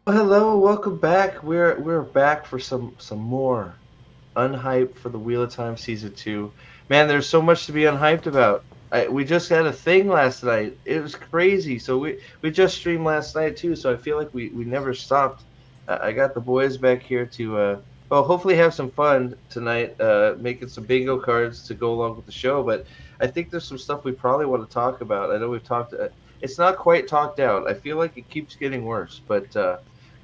Well, hello, welcome back. We're back for some more unhyped for the Wheel of Time season two. Man, there's so much to be unhyped about. We just had a thing last night. It was crazy. So we just streamed last night too. So I feel like we never stopped. I got the boys back here to well, hopefully have some fun tonight. Making some bingo cards to go along with the show. But I think there's some stuff we probably want to talk about. I know we've talked. It's not quite talked out. I feel like it keeps getting worse. But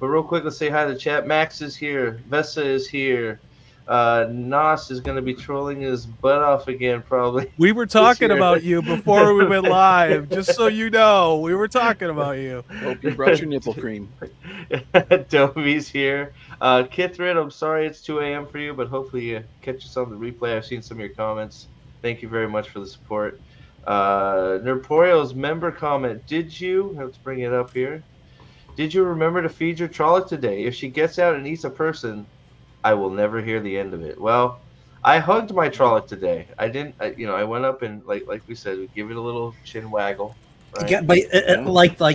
real quick, let's say hi to the chat. Max is here. Vessa is here. Nos is going to be trolling his butt off again, probably We were this talking year. about you before we went live, just so you know. We were talking about you. Hope you brought your nipple cream. Dobie's here. Kithrid, I'm sorry it's 2 a.m. for you, but hopefully you catch us on the replay. I've seen some of your comments. Thank you very much for the support. Nerporio's member comment. Let's bring it up here. Did you remember to feed your Trolloc today? If she gets out and eats a person, I will never hear the end of it. Well, I hugged my Trolloc today. I didn't, I went up and like we said, we give it a little chin waggle, right? Yeah, but Yeah.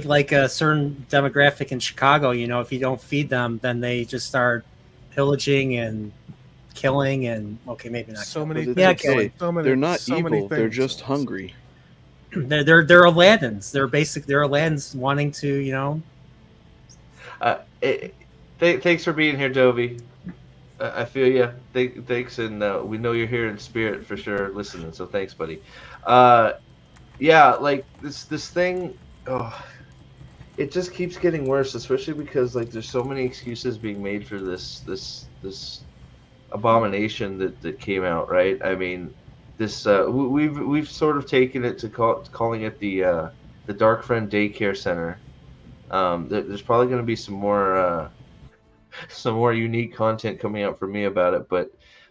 like a certain demographic in Chicago, if you don't feed them, then they just start pillaging and killing and okay, maybe not. So killing. many But things. it's so silly. So many, They're not so many evil. They're things. just hungry. They're Aladdins. They're Aladdins wanting to. Uh, it, Thanks for being here, Dovey. I feel you. Thanks, and we know you're here in spirit for sure, listening. So thanks, buddy. Uh, yeah, like this thing. Oh, it just keeps getting worse, especially because like there's so many excuses being made for this abomination that came out, right? I mean, this we've sort of taken it to calling it the Darkfriend Daycare Center. There's probably going to be some more unique content coming out from me about it, but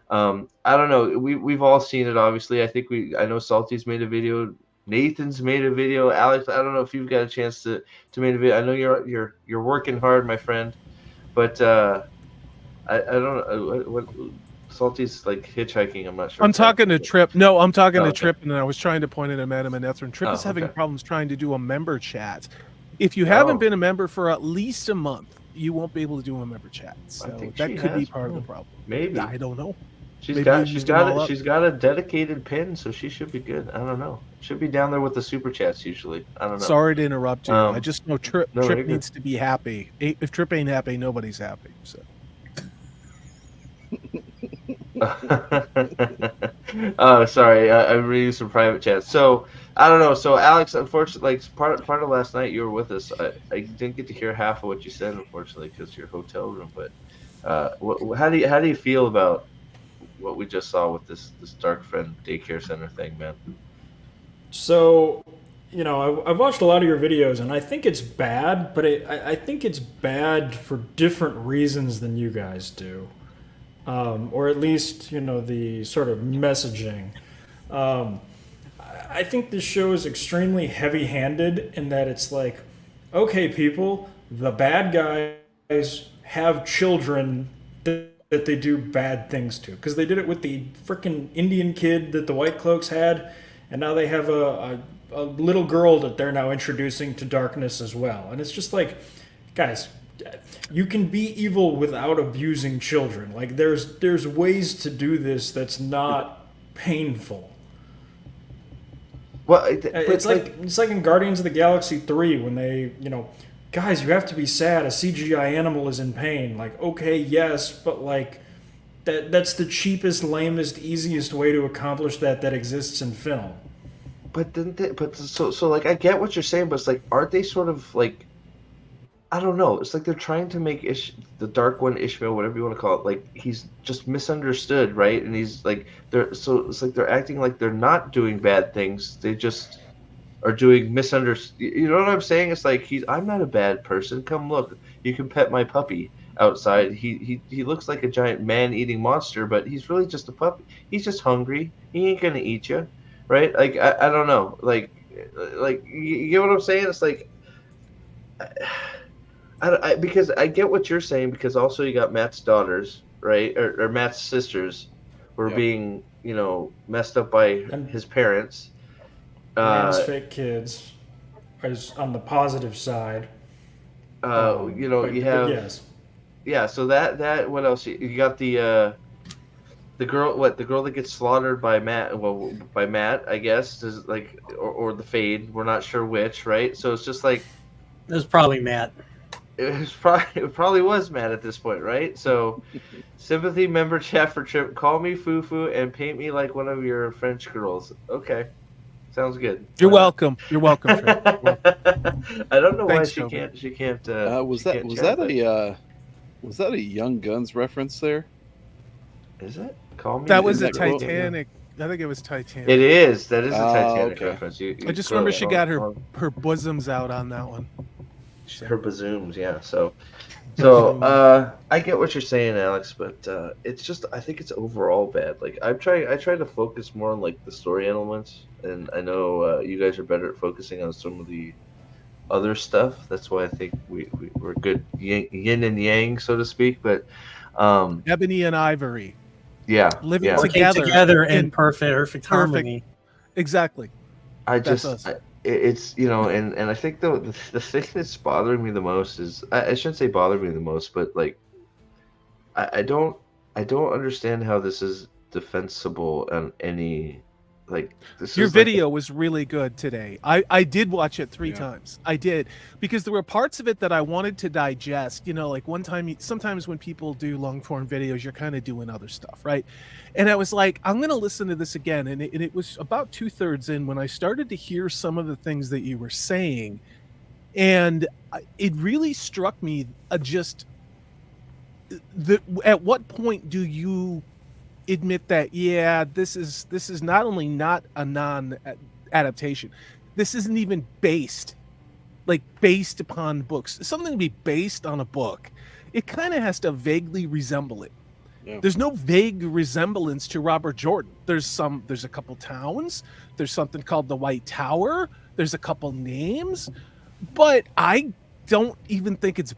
I don't know. We've all seen it, obviously. I know Salty's made a video. Nathan's made a video. Alex, I don't know if you've got a chance to make a video. I know you're working hard, my friend, but I don't know what Salty's like hitchhiking. I'm not sure. I'm talking to Trip. No, I'm talking Oh, to okay. Trip, and I was trying to point it at Madam and Ethrin. Trip Oh, is having okay. problems trying to do a member chat. If you haven't Oh, been a member for at least a month, you won't be able to do a member chat. I So think that she could be has. part of the problem. Maybe I don't know. she's Maybe you got used them all up. she's got a dedicated pin, so she should be good. I don't know. Should be down there with the super chats usually. I don't know. Sorry to interrupt you. I Um, just know Trip no, you're Trip good. needs to be happy. If Trip ain't happy, nobody's happy. So Oh, sorry. I'm reading some private chats. So I don't know. So Alex, unfortunately, like part of last night, you were with us. I didn't get to hear half of what you said, unfortunately, because your hotel room. But how do you feel about what we just saw with this Dark Friend Daycare Center thing, man? So, I've watched a lot of your videos, and I think it's bad, but I think it's bad for different reasons than you guys do. Or at least, the sort of messaging. Um, I think this show is extremely heavy handed in that it's like, okay, people, the bad guys have children that they do bad things to. Because they did it with the freaking Indian kid that the White Cloaks had, and now they have a little girl that they're now introducing to darkness as well. And it's just like, guys, you can be evil without abusing children. Like there's ways to do this that's not painful. Well, It's like in Guardians of the Galaxy 3 when they, guys, you have to be sad. A CGI animal is in pain. Like, okay, yes, but like that's the cheapest, lamest, easiest way to accomplish that exists in film. but like I get what you're saying, but it's like aren't they sort of like I don't know. It's like they're trying to make the Dark One Ishmael, whatever you want to call it, like he's just misunderstood, right? And he's like it's like they're acting like they're not doing bad things. They just are doing misunderstood. You know what I'm saying? It's like I'm not a bad person. Come look, you can pet my puppy outside. He looks like a giant man-eating monster, but he's really just a puppy. He's just hungry. He ain't gonna eat you, right? Like I don't know. Like you get what I'm saying? It's like. Because I get what you're saying because also you got Matt's daughters, right, or Matt's sisters, were Yep. being messed up by And his parents. Rand's Uh, fake kids is on the positive side. You know, but, you but have yes. yeah. So that what else? You got the girl, what, the girl that gets slaughtered by Matt, well, by Matt, I guess, is like, or the Fade. We're not sure which, right? So it's just like It was probably Matt. it probably was Matt at this point, right? So sympathy member chat for Trip. Call me Fufu and paint me like one of your French girls. Okay, sounds good. You're Why not? welcome. You're welcome, Trip. You're welcome. I don't know why Thanks, she Toby. can't. She can't. Was She that can't was chat, that but was that a Young Guns reference there? is it? Call me. That was Isn't a that cool? Titanic. I think it was Titanic. It is. That is a Ah, Titanic okay. reference. I just remember she got her bosoms out on that one. her bazooms, yeah. So Bazoom. I get what you're saying, Alex, but it's just, I think it's overall bad. Like I try to focus more on like the story elements, and I know you guys are better at focusing on some of the other stuff. That's why I think we're good yin and yang, so to speak. But Ebony and Ivory yeah, living yeah. Working together in perfect perfect. harmony. Exactly. I That's just, us. it's, you know, and I think the thing that's bothering me the most is, I shouldn't say bother me the most, but like I don't understand how this is defensible on any, like, this Your is like video was really good today. I did watch it three Yeah. times. I did, because there were parts of it that I wanted to digest. You know, like one time, sometimes when people do long form videos, you're kind of doing other stuff, right? And I was like, I'm going to listen to this again. And it was about 2/3 in when I started to hear some of the things that you were saying. And it really struck me just at what point do you admit that, yeah, this is not only not a non adaptation, this isn't even based upon books. Something to be based on a book, it kind of has to vaguely resemble it. Yeah. There's no vague resemblance to Robert Jordan. There's a couple towns, there's something called the White Tower, there's a couple names, but I don't even think it's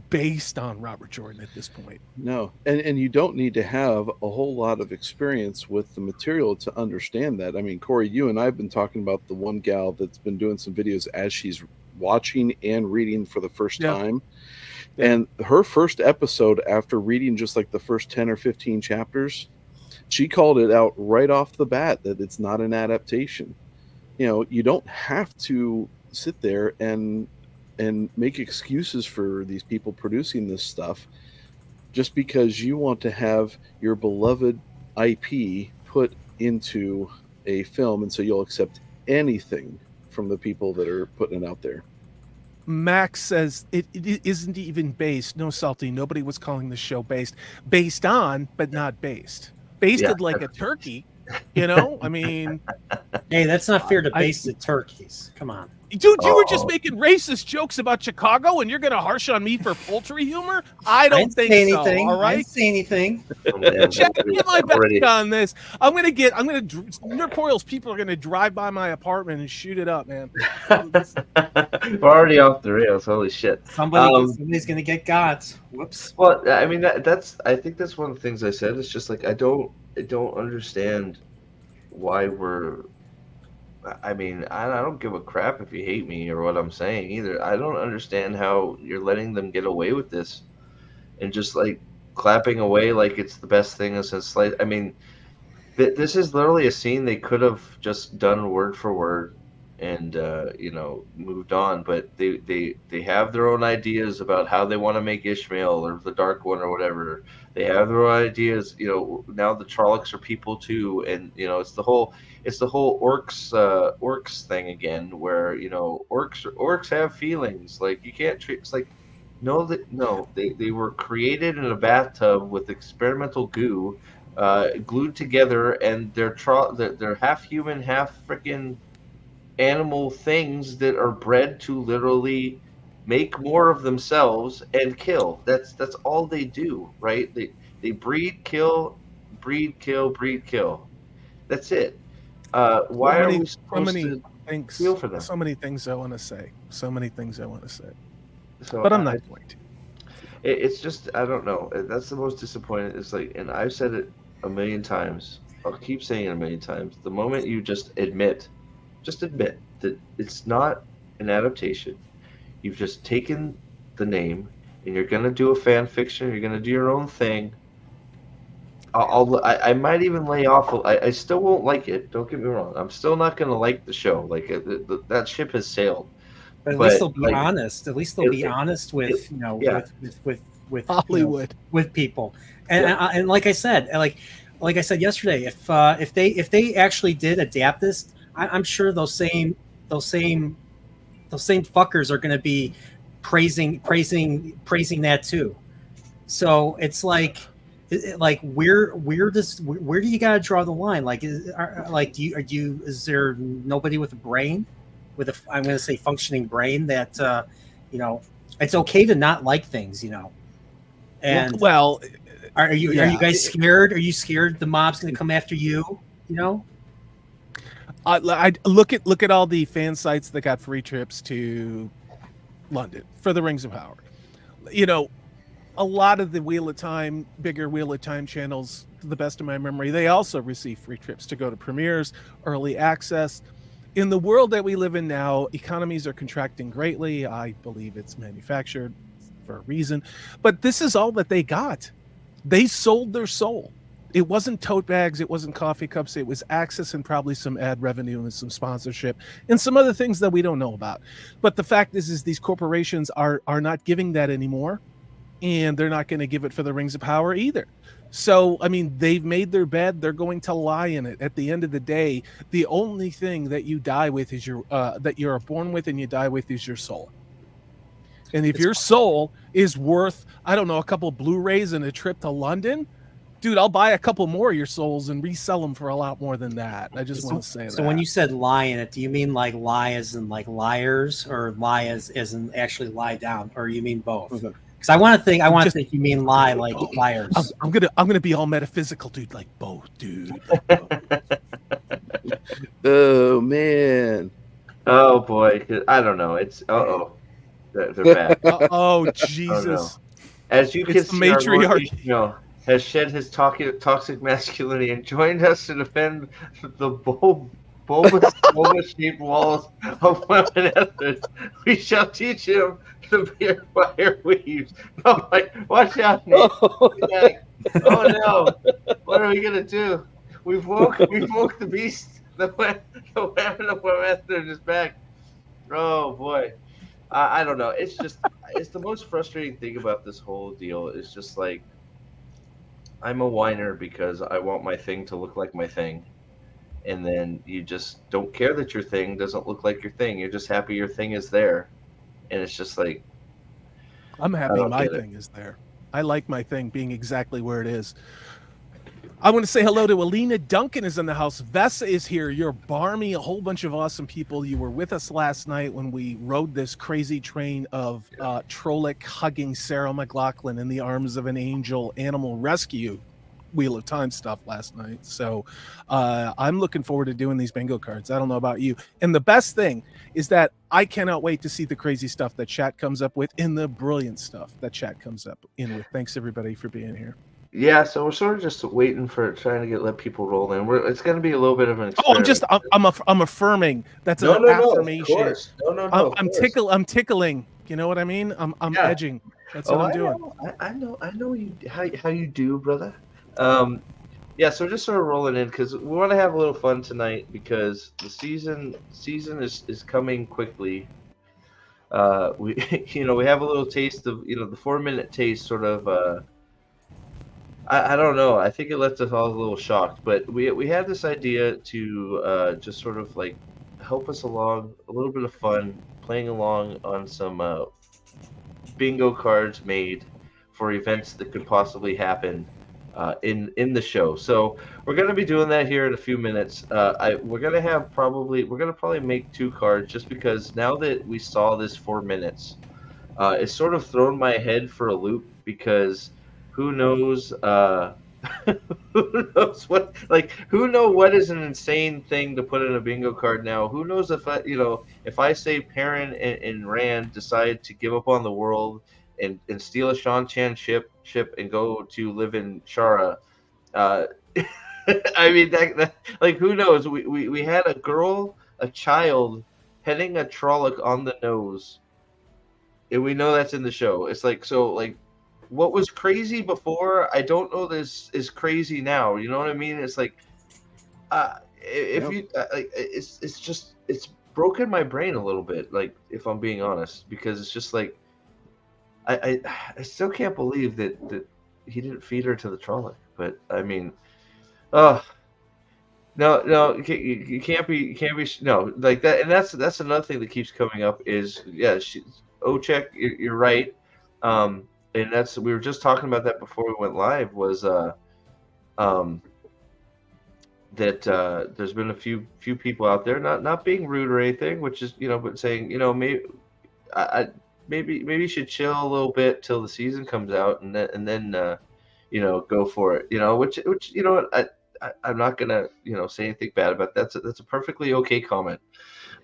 based on Robert Jordan at this point. No, and you don't need to have a whole lot of experience with the material to understand that. I mean, Corey, you and I have been talking about the one gal that's been doing some videos as she's watching and reading for the first Yeah. time. Yeah. And her first episode, after reading just like the first 10 or 15 chapters, she called it out right off the bat that it's not an adaptation. You know, you don't have to sit there and make excuses for these people producing this stuff just because you want to have your beloved IP put into a film, and so you'll accept anything from the people that are putting it out there. Max says it isn't even based. No, Salty. Nobody was calling the show based. Based on, but not based. Basted Yeah. like a turkey. You know, I mean, Hey, that's not fair to base the turkeys. Come on. dude, you were just making racist jokes about Chicago, and you're gonna harsh on me for poultry humor? I don't didn't think say so. anything. All I right. didn't say anything. Oh, man, Check get my already- back on this. Nerdpoil's people are gonna drive by my apartment and shoot it up, man. We're already off the rails. Holy shit. Somebody's gonna get got. Whoops. Well, I mean, I think that's one of the things I said. It's just like I don't understand why we're. I mean, I don't give a crap if you hate me or what I'm saying either. I don't understand how you're letting them get away with this, and just like clapping away like it's the best thing since like. I mean, this is literally a scene they could have just done word for word, and you know, moved on. But they have their own ideas about how they want to make Ishmael or the Dark One or whatever. They have their own ideas. You know, now the Trollocs are people too, and you know, it's the whole orcs thing again, where you know orcs have feelings. Like you can't treat. It's like no, they were created in a bathtub with experimental goo, glued together, and they're half human, half freaking animal things that are bred to literally make more of themselves and kill. That's all they do, right? They breed, kill, breed, kill, breed, kill. That's it. Why are we supposed to feel for them? So many things I want to say. So But I'm not going to. It's just, I don't know. That's the most disappointing. It's like, and I've said it a million times. I'll keep saying it a million times. The moment you just admit that it's not an adaptation, you've just taken the name, and you're gonna do a fan fiction, you're gonna do your own thing. I might even lay off. I still won't like it. Don't get me wrong. I'm still not gonna like the show. Like that ship has sailed. But at least But they'll be like, honest. At least they'll be honest it- with, you know, yeah. with Hollywood. with people. And and like I said, like I said yesterday, if they actually did adapt this, I'm sure those same fuckers are going to be praising that too. So it's like where do you got to draw the line? Like is there nobody with a brain, with a, I'm going to say, functioning brain that you know, it's okay to not like things, you know? And well, are you guys scared? Are you scared the mob's going to come after you? You know? I look at all the fan sites that got free trips to London for the Rings of Power. You know, a lot of the bigger Wheel of Time channels, to the best of my memory, they also receive free trips to go to premieres, early access. In the world that we live in now, economies are contracting greatly. I believe it's manufactured for a reason, but this is all that they got. They sold their soul. It wasn't tote bags, it wasn't coffee cups, it was access and probably some ad revenue and some sponsorship and some other things that we don't know about. But the fact is these corporations are not giving that anymore, and they're not going to give it for the Rings of Power either. So, I mean, they've made their bed, they're going to lie in it. At the end of the day, the only thing that you die with is that you're born with and you die with is your soul. And if your soul is worth, I don't know, a couple of Blu-rays and a trip to London, dude, I'll buy a couple more of your souls and resell them for a lot more than that. I just want to say that. So when you said lie in it, do you mean like lie as in like liars, or lie as in actually lie down, or you mean both? Okay. Because I want to think you mean lie like liars. I'm gonna be all metaphysical, dude. Like both, dude. Like both. Oh man. Oh boy, I don't know. It's they're back. Oh Jesus! As you can It's the see, our Lord matriarchy. Ishmael has shed his toxic masculinity and joined us to defend the bulbous-shaped walls of women ethers. We shall teach him to be a fire weaves. Oh my! Watch out, Nate. Oh no! What are we gonna do? We've woke the beast. The women of women ethers is back. Oh boy. I don't know. It's the most frustrating thing about this whole deal. Is just like, I'm a whiner because I want my thing to look like my thing, and then you just don't care that your thing doesn't look like your thing. You're just happy your thing is there, and it's just like, I'm happy my thing is there. I like my thing being exactly where it is. I want to say hello to Alina Duncan is in the house. Vessa is here. You're Barmy, a whole bunch of awesome people. You were with us last night when we rode this crazy train of Trolloc hugging Sarah McLachlan in the arms of an angel animal rescue Wheel of Time stuff last night. So I'm looking forward to doing these bingo cards. I don't know about you. And the best thing is that I cannot wait to see the crazy stuff that chat comes up with and the brilliant stuff that chat comes up in with. Thanks everybody for being here. yeah. So we're sort of just waiting for trying to let people roll in. It's going to be a little bit of an experiment. I'm affirming. That's an affirmation. Of course. No. I'm tickling. You know what I mean? I'm edging. That's what I'm doing. I know you how you do, brother. Yeah, so we're just sort of rolling in because we want to have a little fun tonight because the season is coming quickly. We we have a little taste of the 4-minute taste sort of. I don't know. I think it left us all a little shocked, but we had this idea to just sort of like help us along, a little bit of fun, playing along on some bingo cards made for events that could possibly happen in the show. So we're going to be doing that here in a few minutes. We're going to probably make 2 cards just because now that we saw this 4 minutes, it's sort of thrown my head for a loop because who knows who knows what is an insane thing to put in a bingo card now. Who knows if I say Perrin and Rand decide to give up on the world and steal a Shan-Chan ship and go to live in Shara. I mean, that like, who knows? We had a child, heading a Trolloc on the nose, and we know that's in the show. It's like, so like, what was crazy before, I don't know this is crazy now. You know what I mean? It's like, if Yep. you like, it's just it's broken my brain a little bit. Like, if I'm being honest, because it's just like, I still can't believe that he didn't feed her to the Trolloc. But I mean, oh. No, you can't be, no, like that, and that's another thing that keeps coming up is, yeah, Ochek, you're right, and that's, we were just talking about that before we went live, was um, that there's been a few people out there, not being rude or anything, which is, but saying, maybe maybe you should chill a little bit till the season comes out, and then go for it, which what, I'm not gonna say anything bad about that. That's a perfectly okay comment,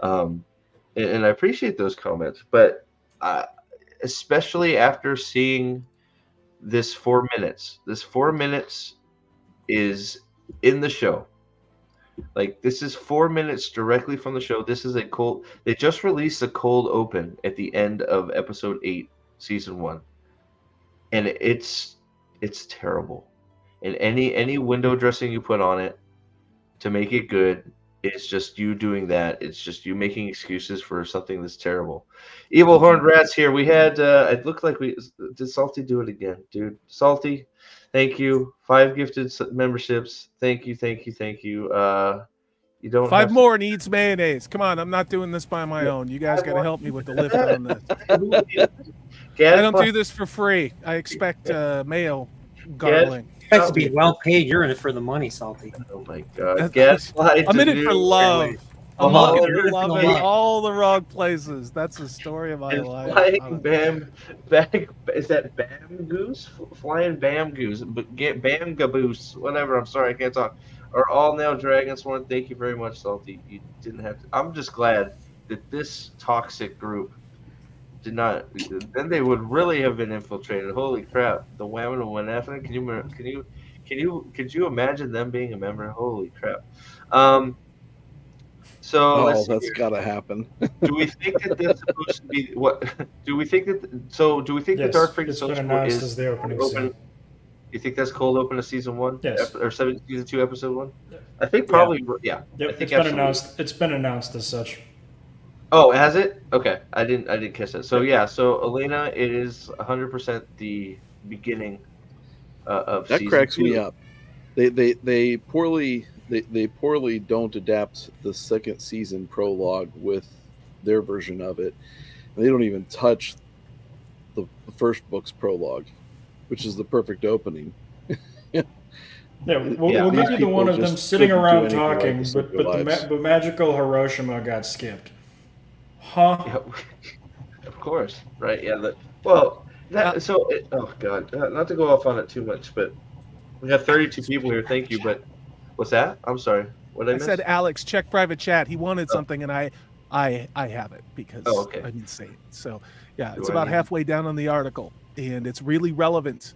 and I appreciate those comments. But especially after seeing this 4 minutes, this 4 minutes is in the show. Like, this is 4 minutes directly from the show. This is a cold. They just released a cold open at the end of episode 8, season 1, and it's terrible. And any window dressing you put on it to make it good, it's just you doing that. It's just you making excuses for something that's terrible. Evil Horned Rats here. We had it looked like we did. Salty do it again, dude. Salty, thank you. 5 gifted memberships. Thank you. You don't 5 have more needs mayonnaise. Come on, I'm not doing this by my own. You guys got to help me with the lift on this. I don't do this for free. I expect mayo gargling. You have to be well paid. You're in it for the money, Salty. Oh my God! Gadfly, I'm in it for love. I'm Oh, looking you're for in it for love in love. all the wrong places. That's the story of my life. Flying is that Bam Goose? Flying Bam Goose, but get Bam Gaboose, whatever. I'm sorry, I can't talk. Or All Nail Dragonsworn, thank you very much, Salty. You didn't have to. I'm just glad that this toxic group did not. Then they would really have been infiltrated. Holy crap! The Whammon and Wanaffin. Could you imagine them being a member? Holy crap! So let's see that's here. gotta happen. Do we think that that's supposed to be what? Do we think that? So do we think Yes, the Darkfriend it's been Social announced is as the opening open? scene. You think that's cold open to season 1? Yes. Or season 2, episode 1? Yeah. I think probably. Yeah. Yep, I think it's been absolutely. announced. It's been announced as such. Oh, has it? Okay, I didn't catch that. So yeah, so Elena, it is 100% the beginning of That season cracks 2. me up. They poorly don't adapt the second season prologue with their version of it. And they don't even touch the first book's prologue, which is the perfect opening. Yeah, we'll give you the one of them sitting around talking, but the magical Hiroshima got skipped. Huh? Yeah, of course, right? Yeah. Oh God, not to go off on it too much, but we have 32 people here. Thank you, but what's that? I'm sorry. What I said, Alex, check private chat. He wanted something, and I have it because okay. I didn't say it. So yeah, it's about halfway down on the article, and it's really relevant.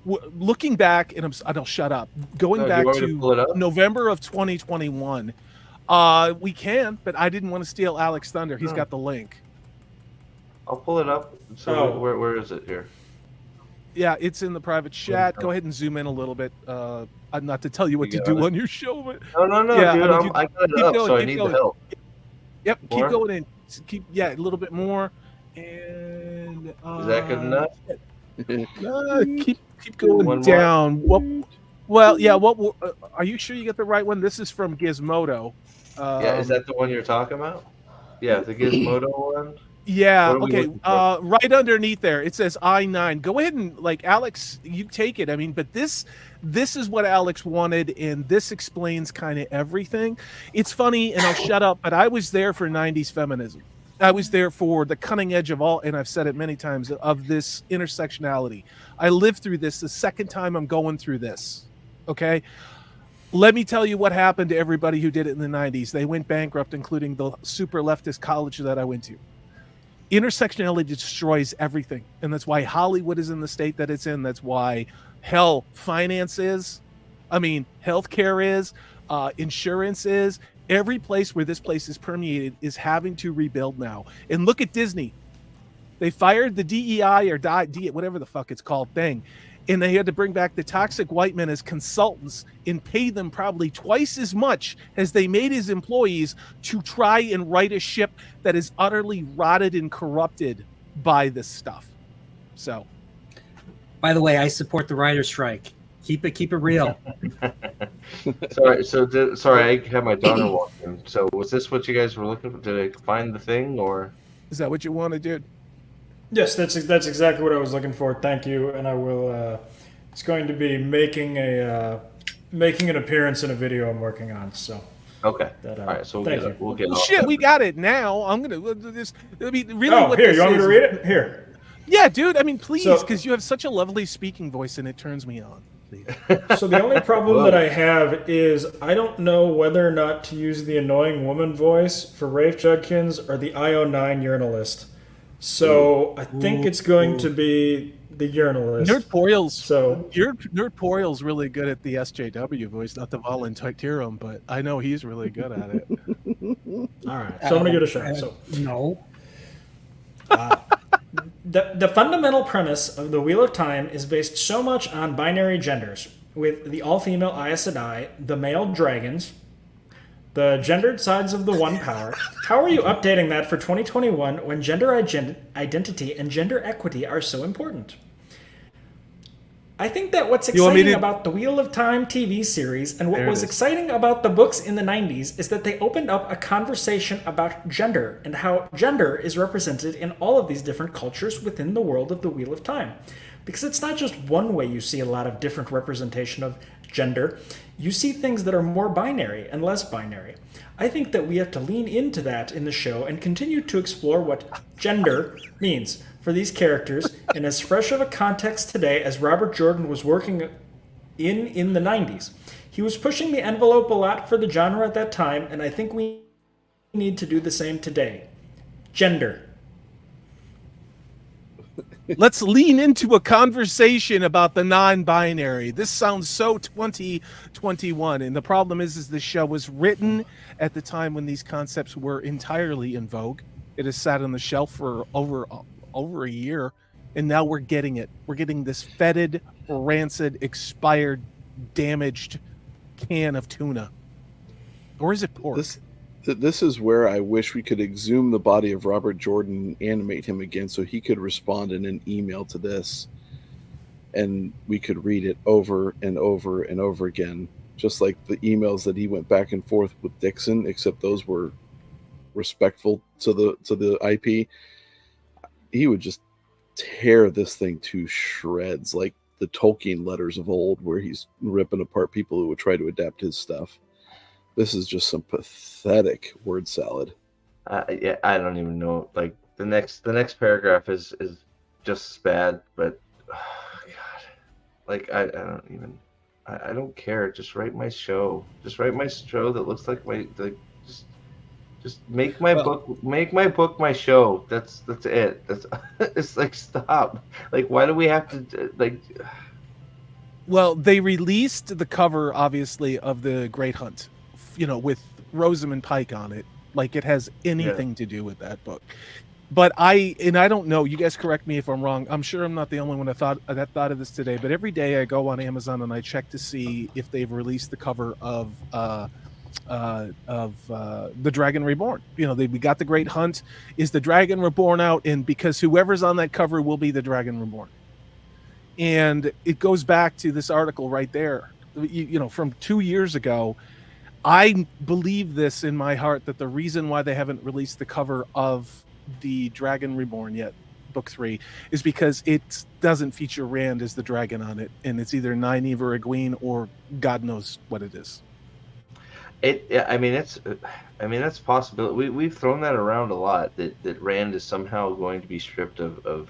Looking back, and I'll shut up. Going back to November of 2021. We can, but I didn't want to steal Alex thunder. He's got the link. I'll pull it up. So where is it here? Yeah, it's in the private chat. Go ahead and zoom in a little bit. Not to tell you what to do on your show, but no, yeah, dude, I got it up, so I need the help. Yep, keep going in. A little bit more, and is that good enough? Keep going down. Well, yeah. What are you sure you get the right one? This is from Gizmodo. Yeah, is that the one you're talking about? Yeah, the Gizmodo one. Yeah. Okay. Right underneath there, it says I-9. Go ahead and Alex, you take it. I mean, but this is what Alex wanted, and this explains kind of everything. It's funny, and I'll shut up. But I was there for '90s feminism. I was there for the cutting edge of all, and I've said it many times, of this intersectionality. I lived through this. The second time I'm going through this. Okay. Let me tell you what happened to everybody who did it in the 90s. They went bankrupt, including the super leftist college that I went to. Intersectionality destroys everything. And that's why Hollywood is in the state that it's in. That's why finance is. I mean, healthcare is. Insurance is. Every place where this place is permeated is having to rebuild now. And look at Disney. They fired the DEI or whatever the fuck it's called thing, and they had to bring back the toxic white men as consultants and pay them probably twice as much as they made his employees to try and right a ship that is utterly rotted and corrupted by this stuff. So, by the way, I support the writer's strike. Keep it real. Sorry, I had my daughter walk in. So was this what you guys were looking for? Did I find the thing, or is that what you want to do? Yes, that's exactly what I was looking for. Thank you, and I will. It's going to be making an appearance in a video I'm working on. So okay, all right. So we'll get. Shit, we got it now. I'm gonna this. I mean, really. Oh, here, you want me to read it? Here. Yeah, dude. I mean, please, because you have such a lovely speaking voice, and it turns me on. Please. So the only problem that I have is I don't know whether or not to use the annoying woman voice for Rafe Judkins or the IO9 urinalist. So I think it's going to be the urinalist. Nerdporial's really good at the SJW voice, not to volunteer him, but I know he's really good at it. All right, so I'm going to give it a shot. So No. The fundamental premise of the Wheel of Time is based so much on binary genders, with the all-female Aes Sedai, the male dragons, the gendered sides of the One Power. How are you updating that for 2021 when gender identity and gender equity are so important? I think that what's exciting about the Wheel of Time TV series and what was exciting about the books in the 90s is that they opened up a conversation about gender and how gender is represented in all of these different cultures within the world of the Wheel of Time. Because it's not just one way you see a lot of different representation of gender. You see things that are more binary and less binary. I think that we have to lean into that in the show and continue to explore what gender means for these characters in as fresh of a context today as Robert Jordan was working in the 90s. He was pushing the envelope a lot for the genre at that time, and I think we need to do the same today. Gender. Let's lean into a conversation about the non-binary. This sounds so 2021, and the problem is the show was written at the time when these concepts were entirely in vogue. It has sat on the shelf for over a year, and now we're getting it. We're getting this fetid, rancid, expired, damaged can of tuna. Or is it pork? This is where I wish we could exhume the body of Robert Jordan, animate him again so he could respond in an email to this, and we could read it over and over and over again, just like the emails that he went back and forth with Dixon, except those were respectful to the IP. He would just tear this thing to shreds, like the Tolkien letters of old, where he's ripping apart people who would try to adapt his stuff. This is just some pathetic word salad. Yeah, I don't even know. Like the next paragraph is just as bad, but oh, God, like I don't even. I don't care. Just write my show. Just write my show that looks like my Just make my book. Make my book my show. That's it. That's it's like stop. Like why do we have to like? Well, they released the cover, obviously, of the Great Hunt, with Rosamund Pike on it, like it has anything to do with that book. But I don't know, you guys correct me if I'm wrong. I'm sure I'm not the only one that thought of this today, but every day I go on Amazon and I check to see if they've released the cover of The Dragon Reborn. We got the Great Hunt. Is the Dragon Reborn out? And because whoever's on that cover will be the Dragon Reborn. And it goes back to this article right there, from 2 years ago. I believe this in my heart that the reason why they haven't released the cover of The Dragon Reborn yet, book 3, is because it doesn't feature Rand as the dragon on it, and it's either Nynaeve or Egwene or God knows what it is. That's possible. We've thrown that around a lot, that Rand is somehow going to be stripped of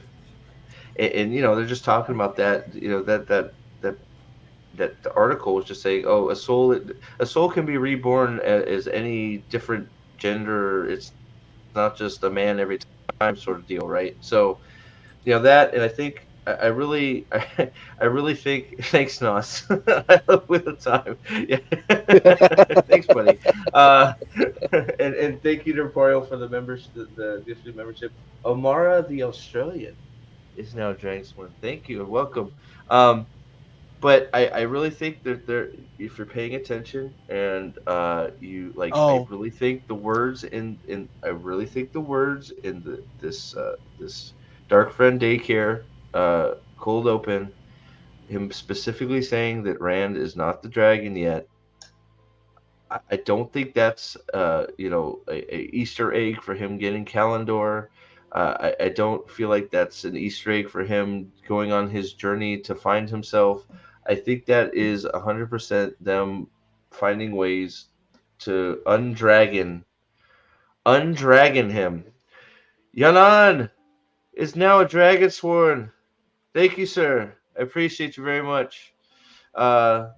and they're just talking about that. That the article was just saying, a soul can be reborn as any different gender. It's not just a man every time sort of deal, right? So, that, and I think I really, I really think. Thanks, Nos. I love with the time. Yeah. Thanks, buddy. Uh, and thank you to Emporio for the members, the gifted membership. Omara the Australian is now Dragsworn. Thank you and welcome. Um, but I really think that there, if you're paying attention and you like, I Oh, really think the words in I really think the words in this Darkfriend Daycare cold open, him specifically saying that Rand is not the dragon yet. I don't think that's a Easter egg for him getting Kalendor. I don't feel like that's an Easter egg for him going on his journey to find himself. I think that is 100% them finding ways to undragon him. Yanan is now a dragon sworn. Thank you, sir. I appreciate you very much. Uh,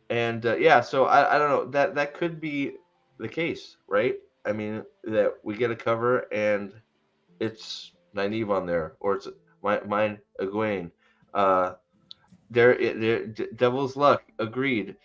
And yeah, so I don't know, that could be the case, right? I mean, that we get a cover and it's Nynaeve on there, or it's mine Egwene. Uh, Devil's Luck, agreed.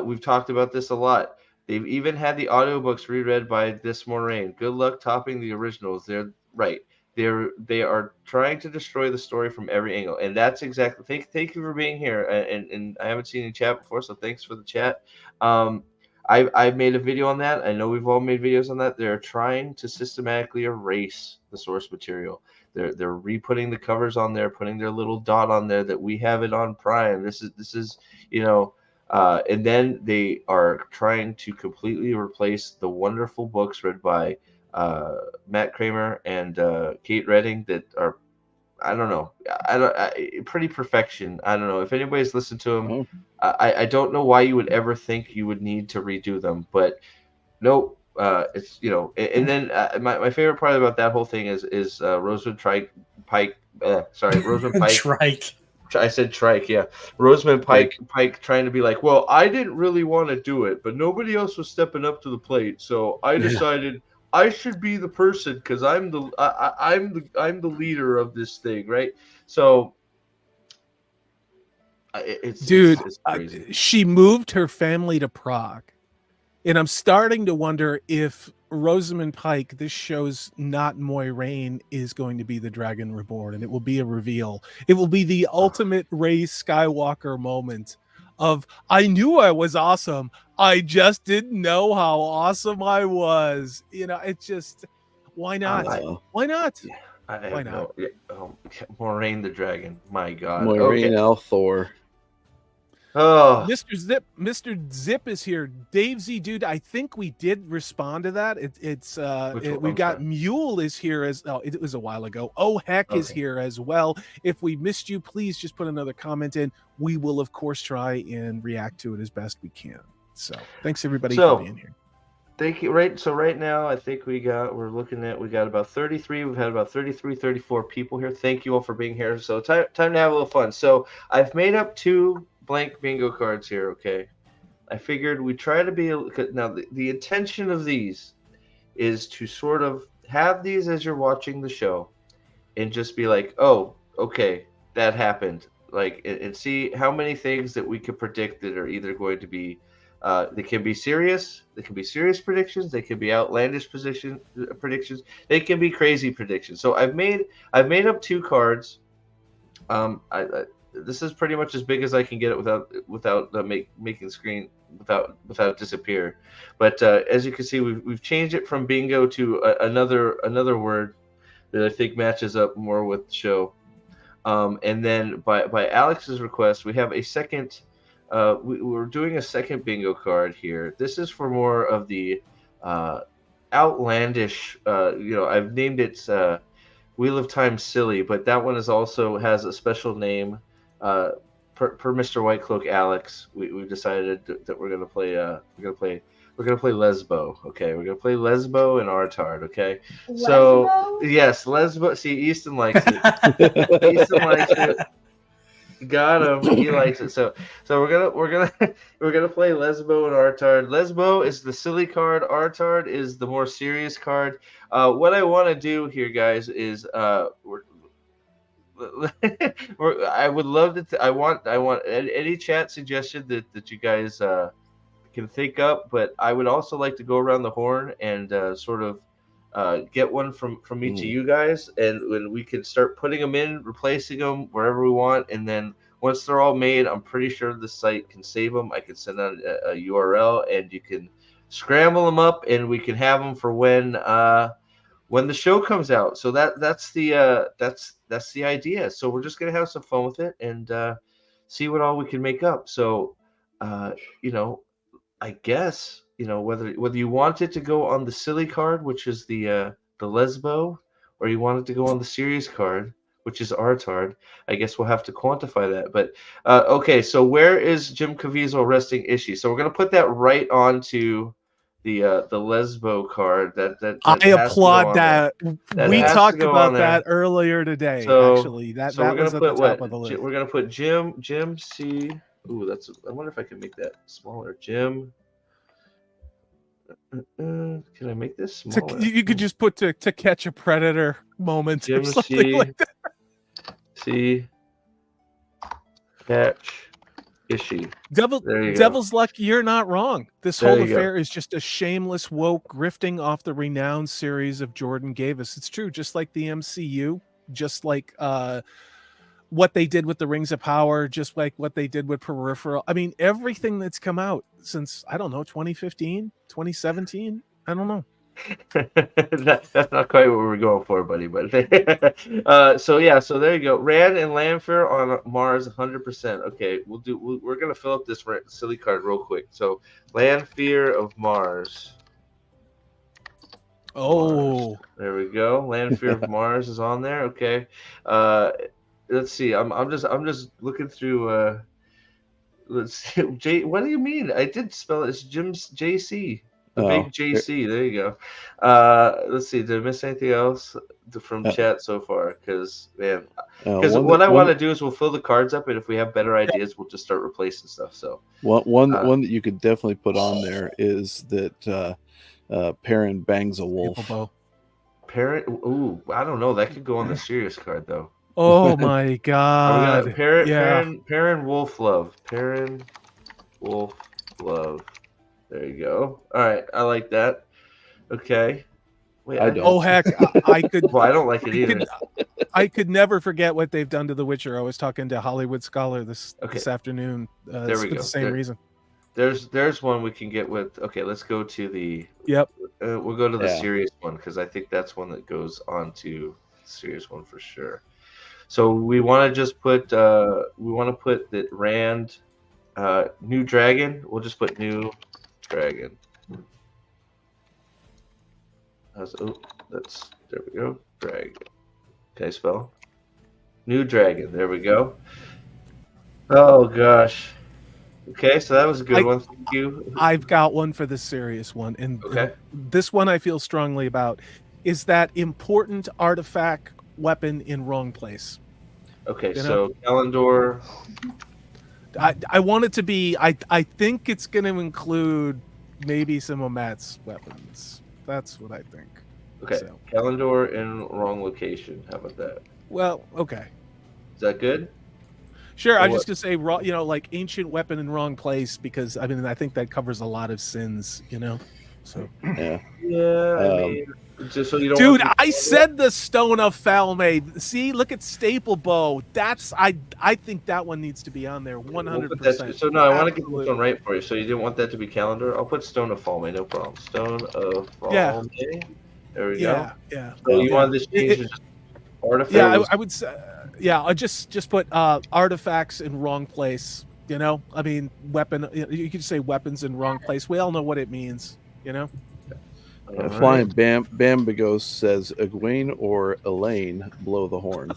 We've talked about this a lot. They've even had the audiobooks reread by this Moraine. Good luck topping the originals. They're right. They are trying to destroy the story from every angle, and that's exactly. Thank you for being here. And I haven't seen any chat before, so thanks for the chat. Um, I've made a video on that. I know we've all made videos on that. They're trying to systematically erase the source material. They're re-putting the covers on there, putting their little dot on there that we have it on Prime. This is you know, and then they are trying to completely replace the wonderful books read by Matt Kramer and Kate Redding that are, I don't know, pretty perfection. I don't know if anybody's listened to them. Oh, I don't know why you would ever think you would need to redo them, but nope. It's and then my favorite part about that whole thing is Rosewood Pike. Rosewood Pike. Trike. I said Trike, yeah. Rosamund Pike. Pike trying to be like, well, I didn't really want to do it, but nobody else was stepping up to the plate, so I decided I should be the person because I'm the leader of this thing, right? So dude, it's crazy. she moved her family to Prague. And I'm starting to wonder if Rosamund Pike, this show's not Moiraine, is going to be the Dragon Reborn, and it will be a reveal. It will be the ultimate Rey Skywalker moment of, I knew I was awesome. I just didn't know how awesome I was. It's just, why not? Why not? Yeah, I Why have not? Moraine the Dragon. My God. Moiraine Okay. Althor. Oh, Mr. Zip is here. Dave Z, dude, I think we did respond to that. We've got Mule is here it was a while ago. Oh heck is Okay. here as well. If we missed you, please just put another comment in. We will of course try and react to it as best we can. So thanks everybody for being here. Thank you. Right. So right now, I think we got about 33. We've had about 33, 34 people here. Thank you all for being here. So time to have a little fun. So I've made up 2 blank bingo cards here. Okay. I figured we try to be now. The intention of these is to sort of have these as you're watching the show, and just be like, oh, okay, that happened. Like, and see how many things that we could predict that are either going to be. They can be serious. They can be serious predictions. They can be outlandish predictions. They can be crazy predictions. So I've made up 2 cards. This is pretty much as big as I can get it without making the screen without disappear. But as you can see, we've changed it from bingo to another word that I think matches up more with the show. And then by Alex's request, we have a second. We're doing a second bingo card here. This is for more of the outlandish. I've named it Wheel of Time Silly, but that one also has a special name. Per Mr. Whitecloak Alex, we've decided that we're gonna play. We're gonna play Lesbo. Okay, we're gonna play Lesbo and Artard. Okay, Lesbo? So yes, Lesbo. See, Easton likes it. Easton likes it. Got him. He likes it. So we're gonna play Lesbo and Artard. Lesbo is the silly card. Artard is the more serious card. What I want to do here, guys, is Or I would love to. I want any chat suggestion that you guys can think up, but I would also like to go around the horn and sort of get one from each of you guys, and when we can start putting them in, replacing them wherever we want, and then once they're all made, I'm pretty sure the site can save them. I can send out a URL, and you can scramble them up, and we can have them for when the show comes out. So that's the idea. So we're just gonna have some fun with it and see what all we can make up. So you know, I guess whether you want it to go on the silly card, which is the lesbo, or you want it to go on the serious card, which is Artard. I guess we'll have to quantify that. But okay, so where is Jim Caviezel resting Ishii? So we're gonna put that right onto the lesbo card. That I has to go applaud on that. there. We has to talked go about on there. that earlier today. So Actually, that we're gonna was at the put top what? of the list. We're gonna put Jim C. Ooh, that's. I wonder if I can make that smaller. Jim. Can I make this smaller? You could just put to catch a predator moment Jim or something C. like that. C. Catch. Ishii. There you go. Devil's Luck, you're not wrong. This There whole you affair is just a shameless woke grifting off the renowned series of Jordan Davis. It's true, just like the MCU, just like what they did with the Rings of Power, just like what they did with Peripheral. I mean, everything that's come out since, I don't know, 2015, 2017. I don't know. That's not quite what we were going for, buddy. But so yeah, so there you go. Rand and Lanfear on Mars, 100%. Okay, we're gonna fill up this silly card real quick. So Lanfear of Mars. Oh, Mars. There we go. Lanfear of Mars is on there. Okay. Let's see. I'm just looking through. Let's see. What do you mean? I did spell it. It's Jim's JC. The big JC. There you go. Let's see. Did I miss anything else from chat so far? Because man, because what I want to do is we'll fill the cards up, and if we have better ideas, we'll just start replacing stuff. So one that you could definitely put on there is that Perrin bangs a wolf. Perrin. Ooh, I don't know. That could go on the serious card though. Oh my God! Perrin Wolf Love. Perrin Wolf Love. There you go. All right, I like that. Okay. Wait, I don't. Oh heck, I could. Well, I don't like it either. I could never forget what they've done to The Witcher. I was talking to Hollywood Scholar this afternoon. There we go. For the same reason. There's one we can get with. Okay, let's go to the. Yep. We'll go to the serious one because I think that's one that goes on to the serious one for sure. So we want to just put that Rand, new dragon. We'll just put new dragon. There we go. Dragon. Can I spell? New dragon. There we go. Oh gosh. Okay, so that was a good one. Thank you. I've got one for the serious one, and this one I feel strongly about is that important artifact weapon in wrong place. Okay, so Kalendor. I want it to be. I think it's going to include maybe some of Matt's weapons. That's what I think. Okay, so. Kalendor in wrong location. How about that? Well, okay. Is that good? Sure. I'm just gonna say, like ancient weapon in wrong place because I mean I think that covers a lot of sins. So yeah. I mean, just so you don't. Dude, I said the Stone of Falme. See, look at Staple Bow. That's I think that one needs to be on there 100%. So no, I want to get this one right for you. So you didn't want that to be Calendar? I'll put Stone of Falme, no problem. Stone of Falme. Yeah. There we go. Yeah. So you want this change to just artifact? Yeah, I would say. Yeah, I just put artifacts in wrong place. I mean, weapon. You could say weapons in wrong place. We all know what it means. Flying Bambigos says Egwene or Elaine blow the horn.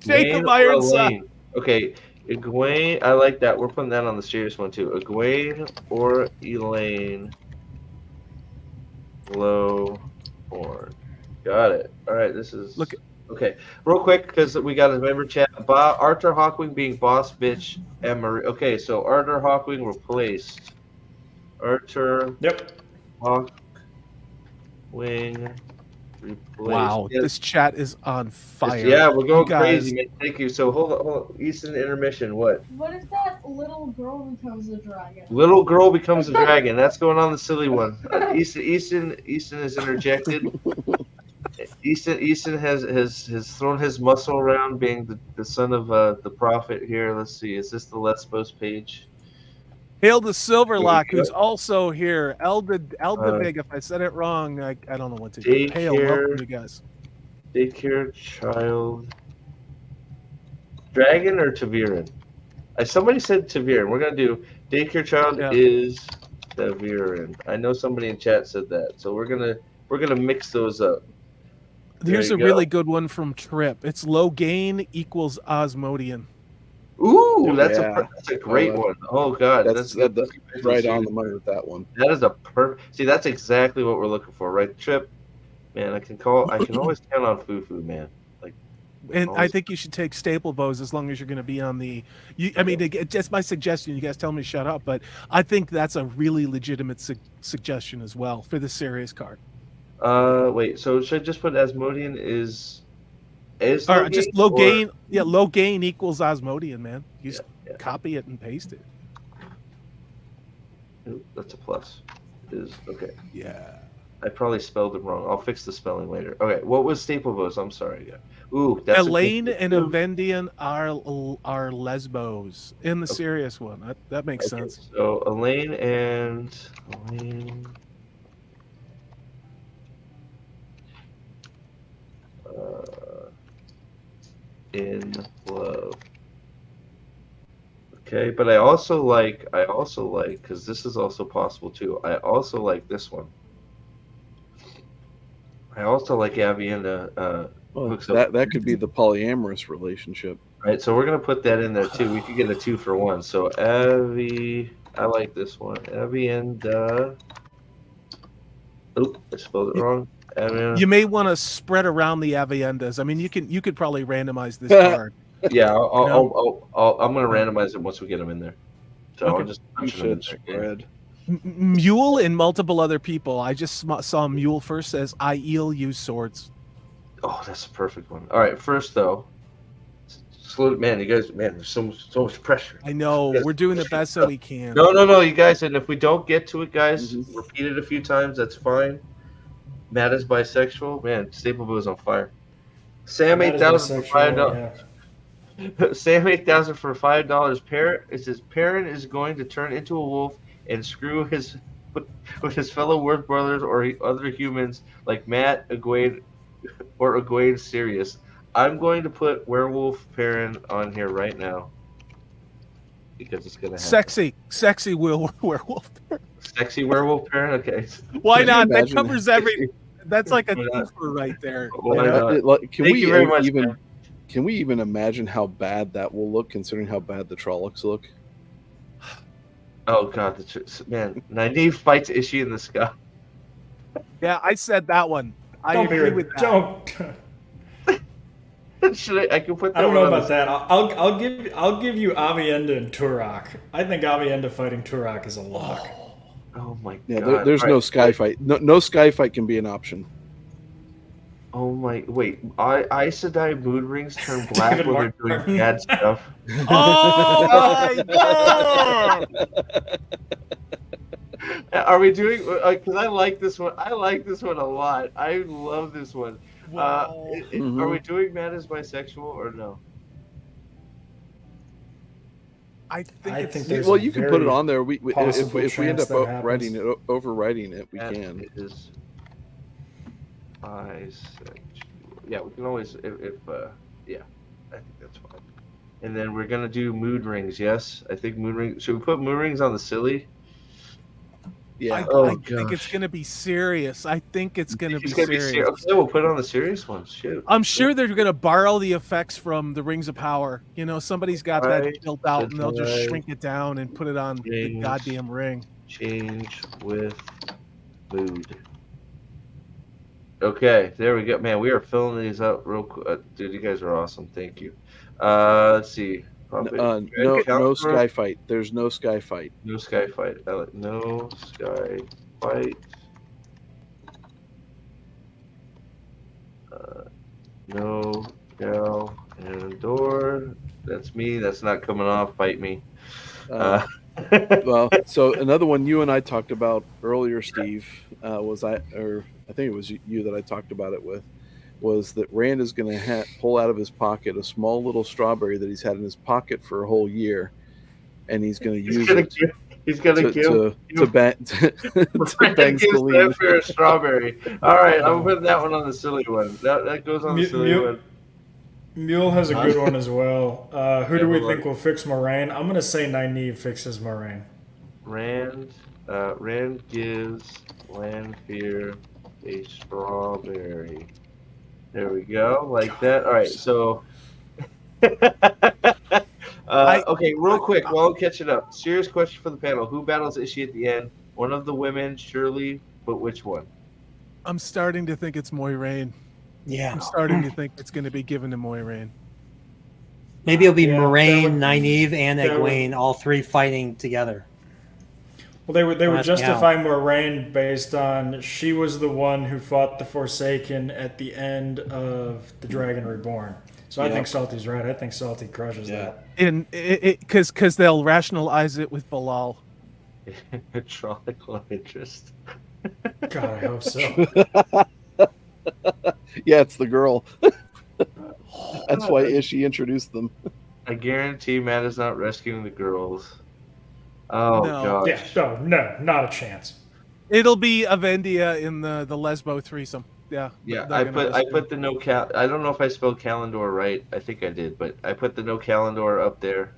Jacob Ironside. Okay, Egwene. I like that. We're putting that on the serious one too. Egwene or Elaine blow horn. Got it. All right. This is okay. Real quick, because we got a member chat. Arthur Hawkwing being boss bitch Emery. Okay, so Arthur Hawkwing replaced Arthur. Yep. Hawkwing Wow, Yeah, this chat is on fire. yeah, we're going You crazy, guys- man. Thank you. So hold on. Easton intermission. What? What if that little girl becomes a dragon? Little girl becomes a dragon. That's going on the silly one. Easton is interjected. Easton has thrown his muscle around, being the son of the prophet here. Let's see. Is this the Let's Post page? Hail the Silverlock, Here we who's also here. Elda Big, if I said it wrong, I don't know what to do. Hail, welcome you guys. Daycare child. Dragon or Taviran? Somebody said Taviran. We're gonna do Daycare child is Taviran. I know somebody in chat said that, so we're gonna mix those up. Here's a really good one from Trip. It's low gain equals Osmodian. Ooh, that's Yeah. a great one. Oh god, That's right on the money with that one. That is a perfect. See, that's exactly what we're looking for, right? Trip, man. I can always count on Fufu, man. Like, And I always. think you should take staple bows as long as you're going to be on the. I mean, just my suggestion. You guys tell me to shut up, but I think that's a really legitimate suggestion as well for the serious card. Wait. So should I just put Asmodian is Or just low or- gain. Yeah, low gain equals Osmodian, man. You just yeah. copy it and paste it. Ooh, that's a plus. Is okay. Yeah. I probably spelled it wrong. I'll fix the spelling later. Okay. What was staple bows? I'm sorry. Yeah. Ooh, that's Elaine a good and move. Avendian are lesbos in the serious one. That makes sense. So Elaine. In love. Okay, but I also like because this is also possible too. I also like this one. I also like Avienda. Well, hooks up. that could be the polyamorous relationship. Right, so we're gonna put that in there too. We could get a 2-for-1. So I like this one. Avienda. Oop, I spelled it wrong. Avienda. You may want to spread around the Aviendas. I mean, you could probably randomize this card. Yeah, I'm gonna randomize it once we get them in there. So Okay. I'll just You punch them in should there. spread. Mule and multiple other people. I just saw Mule first says, I eel use swords. Oh, that's a perfect one. All right, first though, slow man. You guys, man, there's so much pressure. I know. Yes. We're doing the best that we can. No, you guys. And if we don't get to it, guys, Mhm. repeat it a few times. That's fine. Matt is bisexual. Man, Staple Boo is on fire. Sam That is 8,000 for bisexual, $5. yeah. Sam 8,000 for $5. It says Perrin is going to turn into a wolf and screw with his fellow word brothers or other humans like Matt, Egwene, or Egwene Sirius. I'm going to put werewolf Perrin on here right now because it's gonna happen. Sexy werewolf. Sexy werewolf Perrin. Okay. Why Can you not? That imagine- covers every. That's like a Why not? twofer right there. Why you know? not? Can Thank we you very much, even man. can we even imagine how bad that will look, considering how bad the Trollocs look? Oh god, man! Nynaeve fights Ishi in the sky. Yeah, I said that one. I Don't be agree with that. don't. Should I can put that I don't one know on about that. I'll give you Avienda and Turok. I think Avienda fighting Turok is a lock. Oh my Yeah, god! there's All no right. sky fight. No sky fight can be an option. Oh my! Wait, Aes Sedai mood rings turn black David when they're Martin. doing bad stuff. Oh my god! Are we doing? Because I like this one. I like this one a lot. I love this one. Wow. Mhm. Are we doing Matt is bisexual or no? I think I it's think there's Well, a you can very put it on there. If possible we end chance up that happens. overwriting it, we Matt can. is bisexual. Yeah, we can always yeah, I think that's fine. And then we're gonna do mood rings. Yes, I think mood rings. Should we put mood rings on the silly? Yeah. I Oh, think it's gosh. gonna be serious. I think it's gonna be It's gonna be serious. serious. Okay, we'll put it on the serious one. Shoot. I'm sure they're gonna borrow the effects from the Rings of Power. You know, somebody's got Right. that built out, and they'll just Right. shrink it down and put it on the Rings. goddamn ring. Change with mood. Okay, there we go. Man, we are filling these up real quick. Dude, you guys are awesome. Thank you. Let's see. No Dread Counselor? sky fight. There's no sky fight. No sky fight. I like no sky fight. No, Gal, and Door. That's me. That's not coming off. Fight me. Uh, well, so another one you and I talked about earlier, Steve, I think it was you that I talked about it with, was that Rand is going to pull out of his pocket a small little strawberry that he's had in his pocket for a whole year, and he's going to use it He's gonna to bang Brandon gives Celine. that for a strawberry. All right, I'm putting that one on the silly one. That goes on the silly one. Mule has a good one as well. Who do we hold think will fix Moraine? I'm gonna say Nynaeve fixes Moraine. Rand gives Lanfear a strawberry. There we go, like that. All right, so. Okay, real quick, while I'm catching up. Serious question for the panel: who battles Ishii at the end? One of the women, surely, but which one? I'm starting to think it's Moiraine. Yeah. I'm starting to think it's going to be given to Moiraine. Maybe it'll be Yeah, Moraine, that would- Nynaeve, and that would- Egwene, all three fighting together. Well, they would That's justify Moraine based on she was the one who fought the Forsaken at the end of the Dragon Reborn. So I Yep. think Salty's right. I think Salty crushes that. And because they'll rationalize it with Bilal. Electronic love interest. God, I hope so. Yeah, it's the girl. That's why Ishii introduced them. I guarantee Matt is not rescuing the girls. Oh No. gosh. Yeah, no, not a chance. It'll be Avendia in the Lesbo threesome. Yeah. Yeah, they're I gonna put rescue. the no cal. I don't know if I spelled Calendor right. I think I did, but I put the no Calendor up there.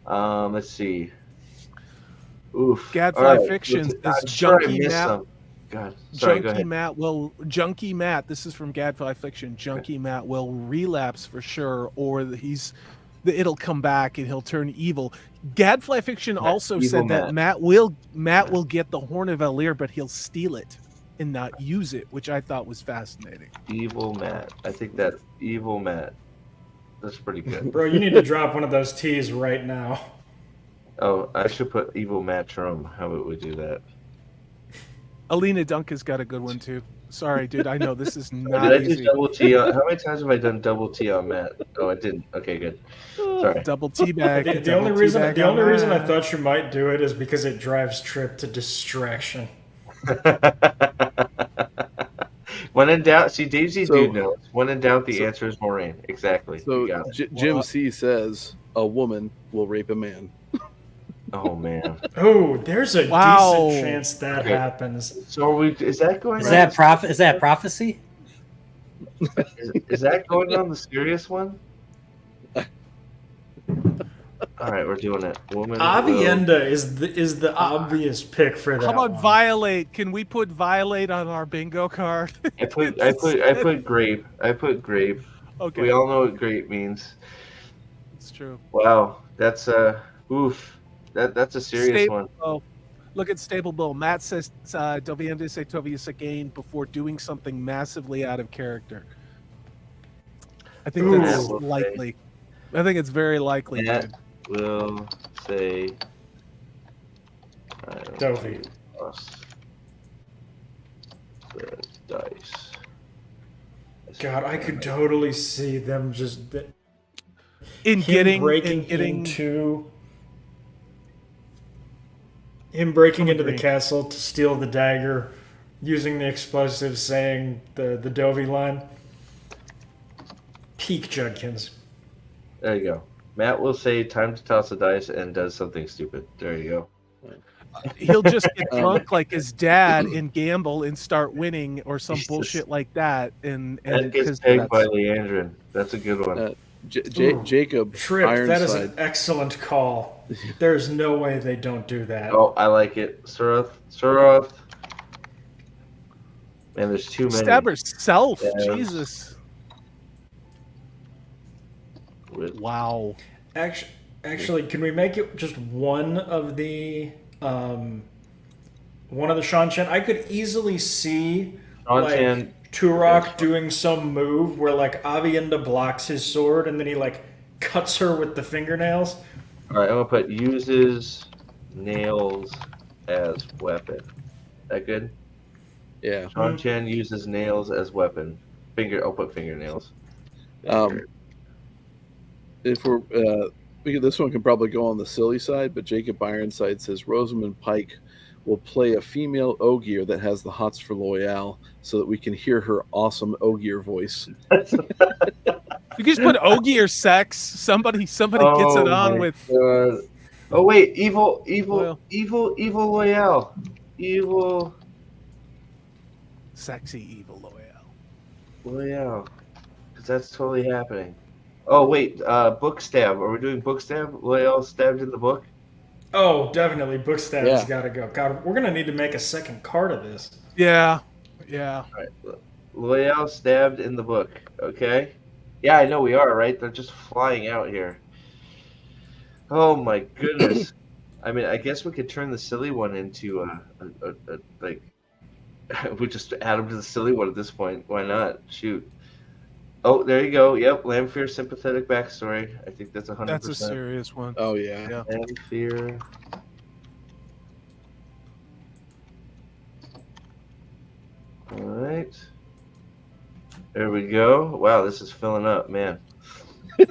Let's see. Oof. Gadfly All right, Fictions I'm is sure I Junkie missed Matt. some. God, sorry. Go ahead. Junkie Matt. This is from Gadfly Fiction. Junkie Matt will relapse for sure, or it'll come back and he'll turn evil. Gadfly Fiction also Evil said that Matt will get the Horn of Elir, but he'll steal it and not use it, which I thought was fascinating. Evil Matt. I think that Evil Matt. That's pretty good. Bro, you need to drop one of those T's right now. Oh, I should put Evil Matt Trum. How about we do that? Alina Dunk has got a good one too. Sorry, dude. I know this is not Did I do easy. double T on? How many times have I done double T on Matt? Oh, I didn't. Okay, good. Sorry. Double T bag. The only reason I thought you might do it is because it drives Trip to distraction. When in doubt, see, Daisy So- Dude knows. When in doubt, the answer is Moraine. Exactly. So You got it. Jim C says a woman will rape a man. Oh man. Oh, there's a Wow. decent chance that Okay. happens. So are we? Is that going? Is on? that prophecy? Is that going on the serious one? All right, we're doing it. Woman. will- Avienda is the obvious pick for that. How about one. Violate? Can we put Violate on our bingo card? I put grape. I put grape. Okay, We all know what grape means. it's true. Wow, that's oof. That's a serious one. Oh, look at Stable Bill. Matt says Doviende se Tovius again before doing something massively out of character. I think Ooh. that's Matt will likely. I think it's very likely. Matt dude. will say. Dovey. Toss the dice. God, I could totally see them just In getting him breaking into the agreeing. castle to steal the dagger, using the explosives, saying the Dovey line. Peak Judkins. There you go. Matt will say time to toss the dice and does something stupid. There you go. he'll just get drunk like his dad and gamble and start winning or some Jesus. bullshit like that. And That gets 'cause pegged by that's- Leandrin. That's a good one. Ooh. Jacob Trip, that is an Ironside. excellent call. There's no way they don't do that. Oh, I like it. Suroth. Man, there's too many. Stab herself. Yes. Jesus. With- Wow. Actually, can we make it just one of the Shan Chen? I could easily see Sean like Chan- Turok doing some move where like Avienda blocks his sword and then he like cuts her with the fingernails. All right, I'm gonna put uses nails as weapon. That good? Yeah. Sean Chen uses nails as weapon. I'll put fingernails. If we're this one can probably go on the silly side, but Jacob Ironside says Rosamund Pike will play a female Ogier that has the hots for Loyal, so that we can hear her awesome Ogier voice. You can just put Ogie or sex. Somebody gets it on with. God. Oh wait, evil Well. Loyal, evil Sexy evil Loyal. Loyal, because that's totally happening. Oh wait, book stab. Are we doing book stab? Loyal stabbed in the book. Oh, definitely. Book stab's Yeah. got to go. God, we're gonna need to make a second card of this. Yeah. All right, Loyal stabbed in the book. Okay. Yeah, I know we are, right? They're just flying out here. Oh my goodness. I mean, I guess we could turn the silly one into a like we just add them to the silly one at this point. Why not? Shoot. Oh, there you go. Yep, Lanfear sympathetic backstory. I think that's 100%. That's a serious one. Oh yeah. Yeah. Lanfear. All right. There we go. Wow, this is filling up, man.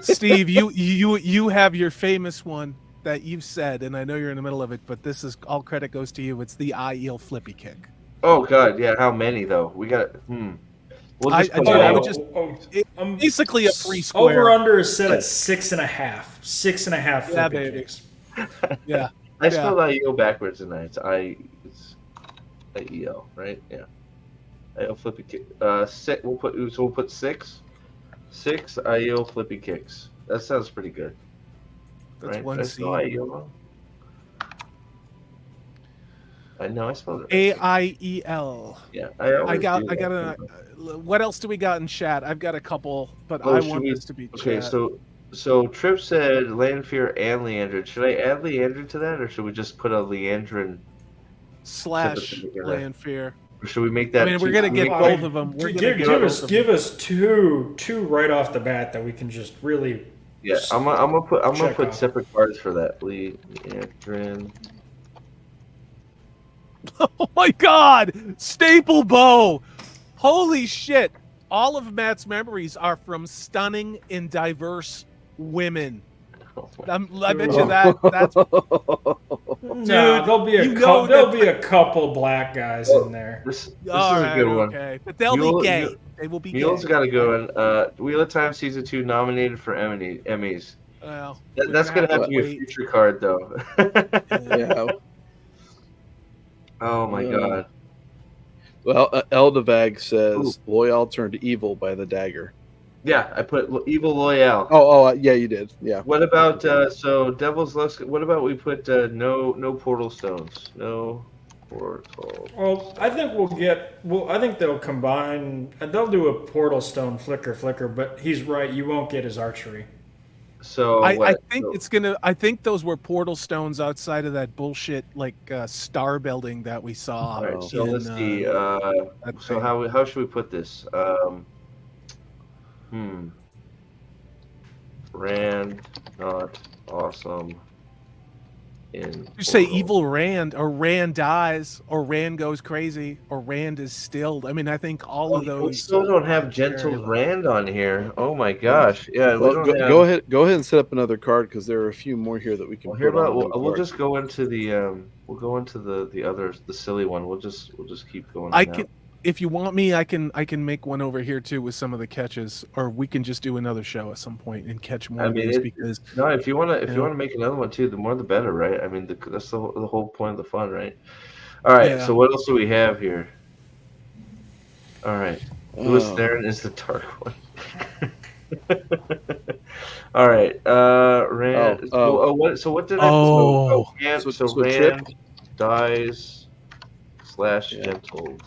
Steve, you have your famous one that you've said, and I know you're in the middle of it, but this is all credit goes to you. It's the eye eel flippy kick. Oh God, yeah. How many though? We got. We'll just put I all- would just basically a free square. Over under is set at 6.5. 6.5 Yeah, flippy baby. kicks. Yeah. I spelled IEO backwards tonight. It's IEO, right? Yeah. IEO flippy kick. Six. We'll put 6. 6 IEO flippy kicks. That sounds pretty good. That's right? one Did I C. spell IEO wrong? I know I spelled it. AIEL. Yeah. I got a. What else do we got in chat? I've got a couple, but I want this to be Okay, chat. so Tripp said Lanfear and Leandrin. Should I add Leandrin to that, or should we just put a Leandrin Slash together? Lanfear. Or should we make that? I mean, we're gonna get Well, both of them. We're gonna Give us two right off the bat that we can just really. Yeah, I'm gonna Check put off. separate cards for that. Leandrin. Oh my God! Staple bow. Holy shit! All of Matt's memories are from stunning and diverse women. I bet you that's No, there'll be you know there'll be a couple black guys in there. This is all a right. good one. Okay, but they'll Mule- be gay. Mule- They will be Mule's gay. got to go in. Wheel of Time Season 2 nominated for Emmys. Well, That's gonna have to be a future card though. Yeah. Oh my God. Well, Eldavag says Loyal turned evil by the dagger. Yeah, I put Evil Loyal. Yeah, you did. Yeah. What about so Devil's Lust? What about we put no portal stones? No portal. Well, I think I think they'll combine. They'll do a portal stone flicker, but he's right. You won't get his archery. So I think it's gonna. I think those were portal stones outside of that bullshit like star building that we saw. All right, so in, let's see. that So thing. how should we put this? Rand not awesome. You say evil Rand, or Rand dies, or Rand goes crazy, or Rand is stilled. I mean, I think all of We those. still don't have Gentle Rand on here. Oh my gosh! Yeah, we Well, don't go have. ahead and set up another card because there are a few more here that we can. Well, here put on about one we'll card. just go into the the others, the silly one. We'll just keep going. I now. can, if you want me, I can make one over here too with some of the catches, or we can just do another show at some point and catch more I of mean, these it- because No, if you want Yeah. to make another one too, the more the better, right? I mean, that's the whole point of the fun, right? All right. Yeah. So what else do we have here? All right. Louis Oh. Theron is the dark one. All right. Rand. What did I? Rand, So so Trip- Rand dies / Yeah. gentle.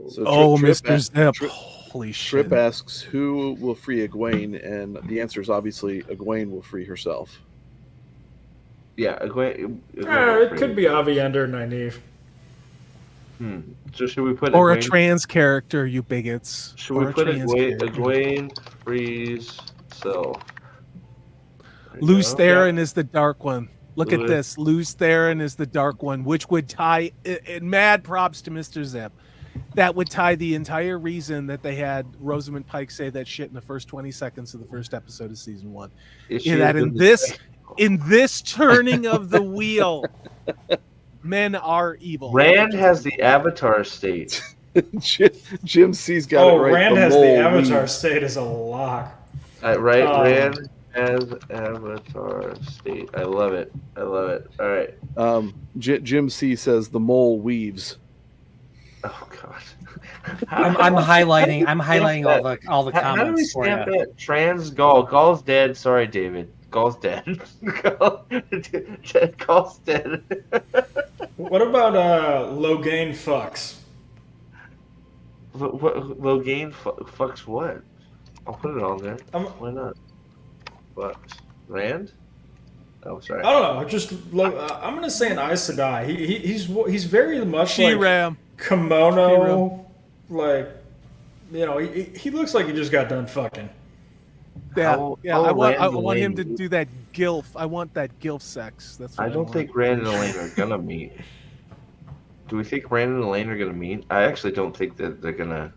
So oh, Trip Mr. Zip, Trip- holy shit! Trip asks who will free Egwene, and the answer is obviously Egwene will free herself. Yeah. It could be Aviender and Nynaeve. So should we put Or a Egwene- trans character, you bigots. Should Or we a put trans character. Egwene freeze self? There you Luce go. Theron is the dark one. Look at Luce. this. Luce Theron is the dark one, which would tie. And mad props to Mr. Zip. that would tie the entire reason that they had Rosamund Pike say that shit in the first 20 seconds of the first episode of season 1. Is she In as that good in this turning of the wheel, men are evil. Rand has the Avatar state. Jim C's got it right. Rand The has the mole Avatar weaves. state as a lock. Right, Um, Rand has Avatar state. I love it. I love it. All right. Jim C says the mole weaves. Oh God. I'm highlighting all the How do we comments for stamp you. that? Trans Gaul. Gaul's dead. Sorry, David. Gaul's dead. Gaul's dead. What about Logain fucks? What Logain fucks what? I'll put it on there. Why not? Fucks. Rand? Oh, sorry. I don't know. Just I'm gonna say an Aes Sedai. He's very much like She-Ram. kimono, like he looks like he just got done fucking. Yeah, How I want Rand him to and do that gilf. I want that gilf sex. That's what I don't want. think Rand and Elaine are gonna meet. Do we think Rand and Elaine are gonna meet? I actually don't think that they're gonna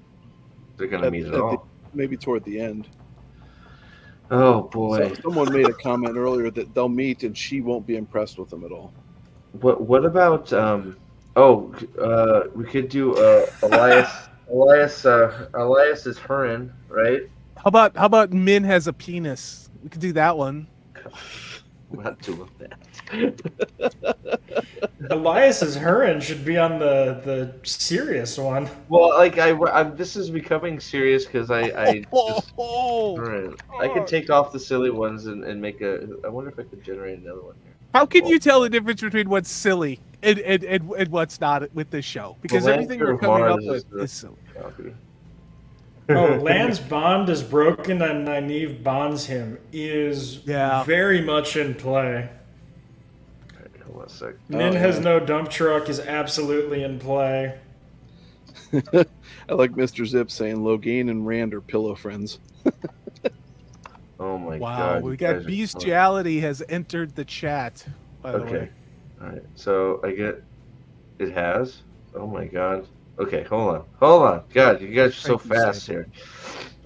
meet at all. Maybe toward the end. Oh boy. So someone made a comment earlier that they'll meet and she won't be impressed with them at all. What about we could do Elias is Hurin, right? How about Min has a penis? We could do that one. I'm not doing that. Elias's Hurin should be on the serious one. Well, like I'm this is becoming serious because I just Hurin. I could take off the silly ones and make a. I wonder if I could generate another one here. How can you tell the difference between what's silly and what's not with this show? Because The everything Lancer we're coming of up Mars with is silly. Oh, Lan's bond is broken and Nynaeve bonds him is very much in play. Okay, hold on a sec. Min has no dump truck is absolutely in play. I like Mr. Zip saying Logain and Rand are pillow friends. Oh my Wow, God! we you got guys are- bestiality has entered the chat. By the Okay. way, All right. So I get. It has. Oh my God. Okay, hold on. God, you guys are so Thank you, fast here.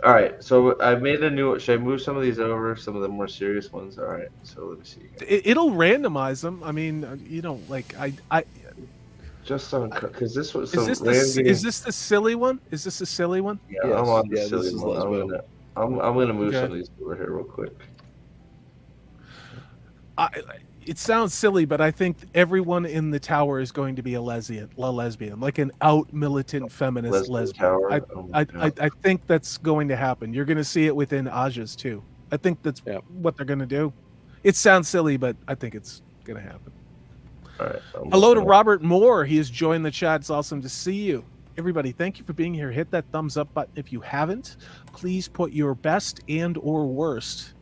All right, so I made a new. Should I move some of these over? Some of the more serious ones. All right. So let me see. it'll randomize them. I mean, like I Just on because this was is some this random. is this the silly one? Is this a silly one? Yeah, Yes, I'm on the yeah, silly this is one. Lesbo. I'm gonna move Okay. some of these over here real quick. It sounds silly, but I think everyone in the tower is going to be a lesbian, like an out militant feminist lesbian. Tower. Oh my God. I think that's going to happen. You're going to see it within Aja's too. I think that's what they're going to do. It sounds silly, but I think it's going to happen. All right. Hello to Robert Moore. He has joined the chat. It's awesome to see you. Everybody, thank you for being here. Hit that thumbs up button if you haven't. Please put your best and or worst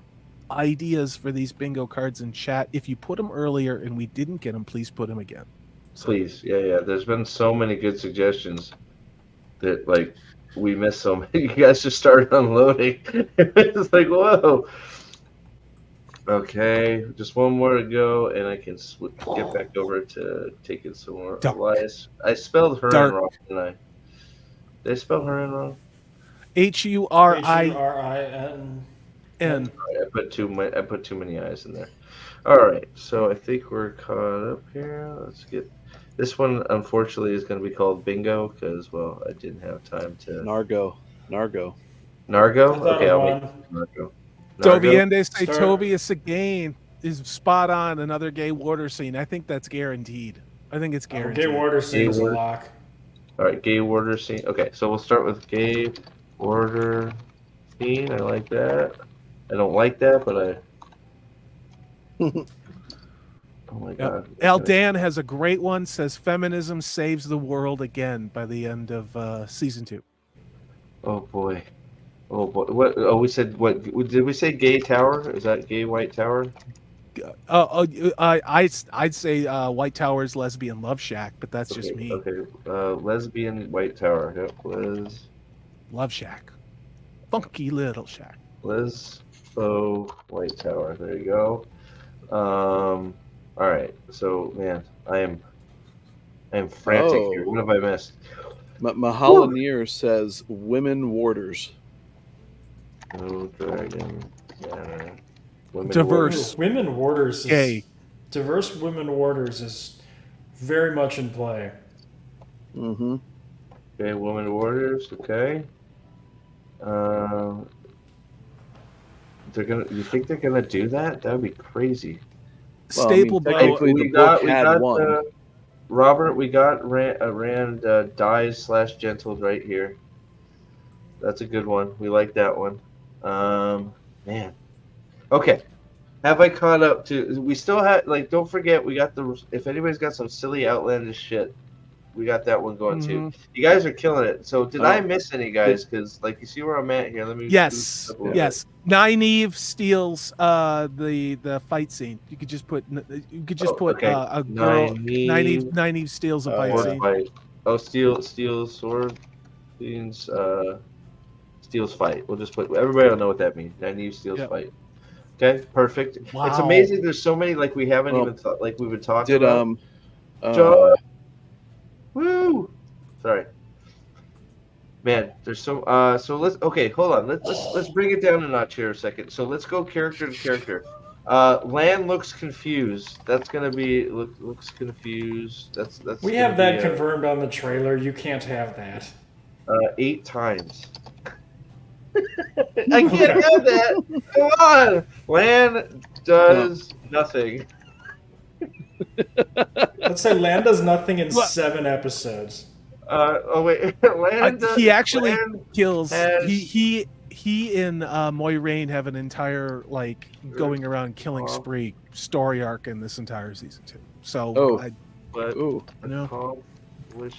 ideas for these bingo cards in chat. If you put them earlier and we didn't get them, please put them again. Please, yeah. There's been so many good suggestions that like we missed so many. You guys just started unloading. It's like whoa. Okay, just one more to go, and I can get back over to taking some more. Dark. Elias, I spelled her Dark. wrong, didn't I? Did I spell her wrong? HURIN. H-U-R-I-N. I put too many eyes in there. All right, so I think we're caught up here. Let's get this one. Unfortunately, is going to be called Bingo because I didn't have time to. Nargo. Nargo. I thought Okay, of I'll one. make Nargo. Tobiende say Start. Tobias again is spot on. Another gay water scene. I think that's guaranteed. I think it's guaranteed. Gay water scene is a Gay lock. All right, gay order scene. Okay, so we'll start with gay order scene. I like that. I don't like that, but I. Oh my God. Aldan has a great one. Says feminism saves the world again by the end of season 2. Oh boy. Oh boy. What? Oh, we said what? Did we say gay tower? Is that gay white tower? I'd say White Tower's lesbian love shack, but that's just me. Okay. Lesbian white tower. Yep. Love shack, funky little shack. Lesbo white tower. There you go. All right. So man, I am frantic here. What have I missed? Mahalanir says women warders. No dragon. Yeah. Women Diverse. Ooh, women warders is Gay. diverse women warders is very much in play. Mm-hmm. Okay, women warriors. Okay. They're gonna. You think they're gonna do that? That would be crazy. Well, I mean, Staple bow. technically, the book had one. Robert. We got Rand dies / gentled right here. That's a good one. We like that one. Man. Okay. Have I caught up to? We still have like. Don't forget, we got the. If anybody's got some silly outlandish shit, we got that one going too. You guys are killing it. So did I miss any guys? Because like you see where I'm at here. Let me. Yes. Yes. Nynaeve steals the fight scene. You could just put a girl. Nynaeve steals a fight scene. Fight. Oh, steals sword means steals fight. We'll just put. Everybody will know what that means. Nynaeve steals fight. Okay, perfect. Wow. It's amazing. There's so many like we haven't even thought. Like we've been talking about. Woo! Sorry. Man, there's so so let's hold on. Let's bring it down a notch here a second. So let's go character to character. Lan looks confused. That's gonna be looks confused. That's We have that confirmed on the trailer. You can't have that. 8 times. I can't have that. Come on. Lan does nothing. Let's say Lan does nothing in 7 episodes. Oh wait, Lan does, he actually Lan kills. has- He and Moiraine have an entire like going around killing spree story arc in this entire season 2. So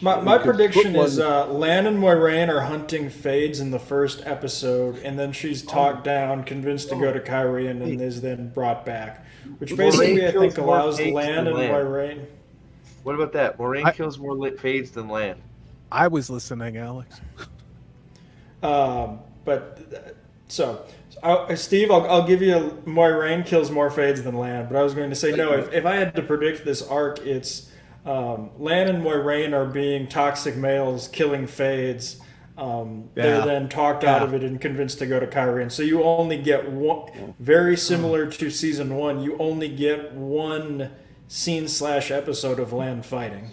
My prediction is Lan and Moiraine are hunting Fades in the first episode, and then she's talked down, convinced to go to Kyrie, and then is then brought back. Which basically, I think, allows Lan and Moiraine. What about that? Moiraine kills more Fades than Lan. I was listening, Alex. Steve, I'll give you Moiraine kills more Fades than Lan, but I was going to say no. If I had to predict this arc, it's Lan and Moiraine are being toxic males killing Fades. They're then talked out of it and convinced to go to Kyrie. And so you only get one, very similar to season 1, you only get one scene / episode of Lan fighting.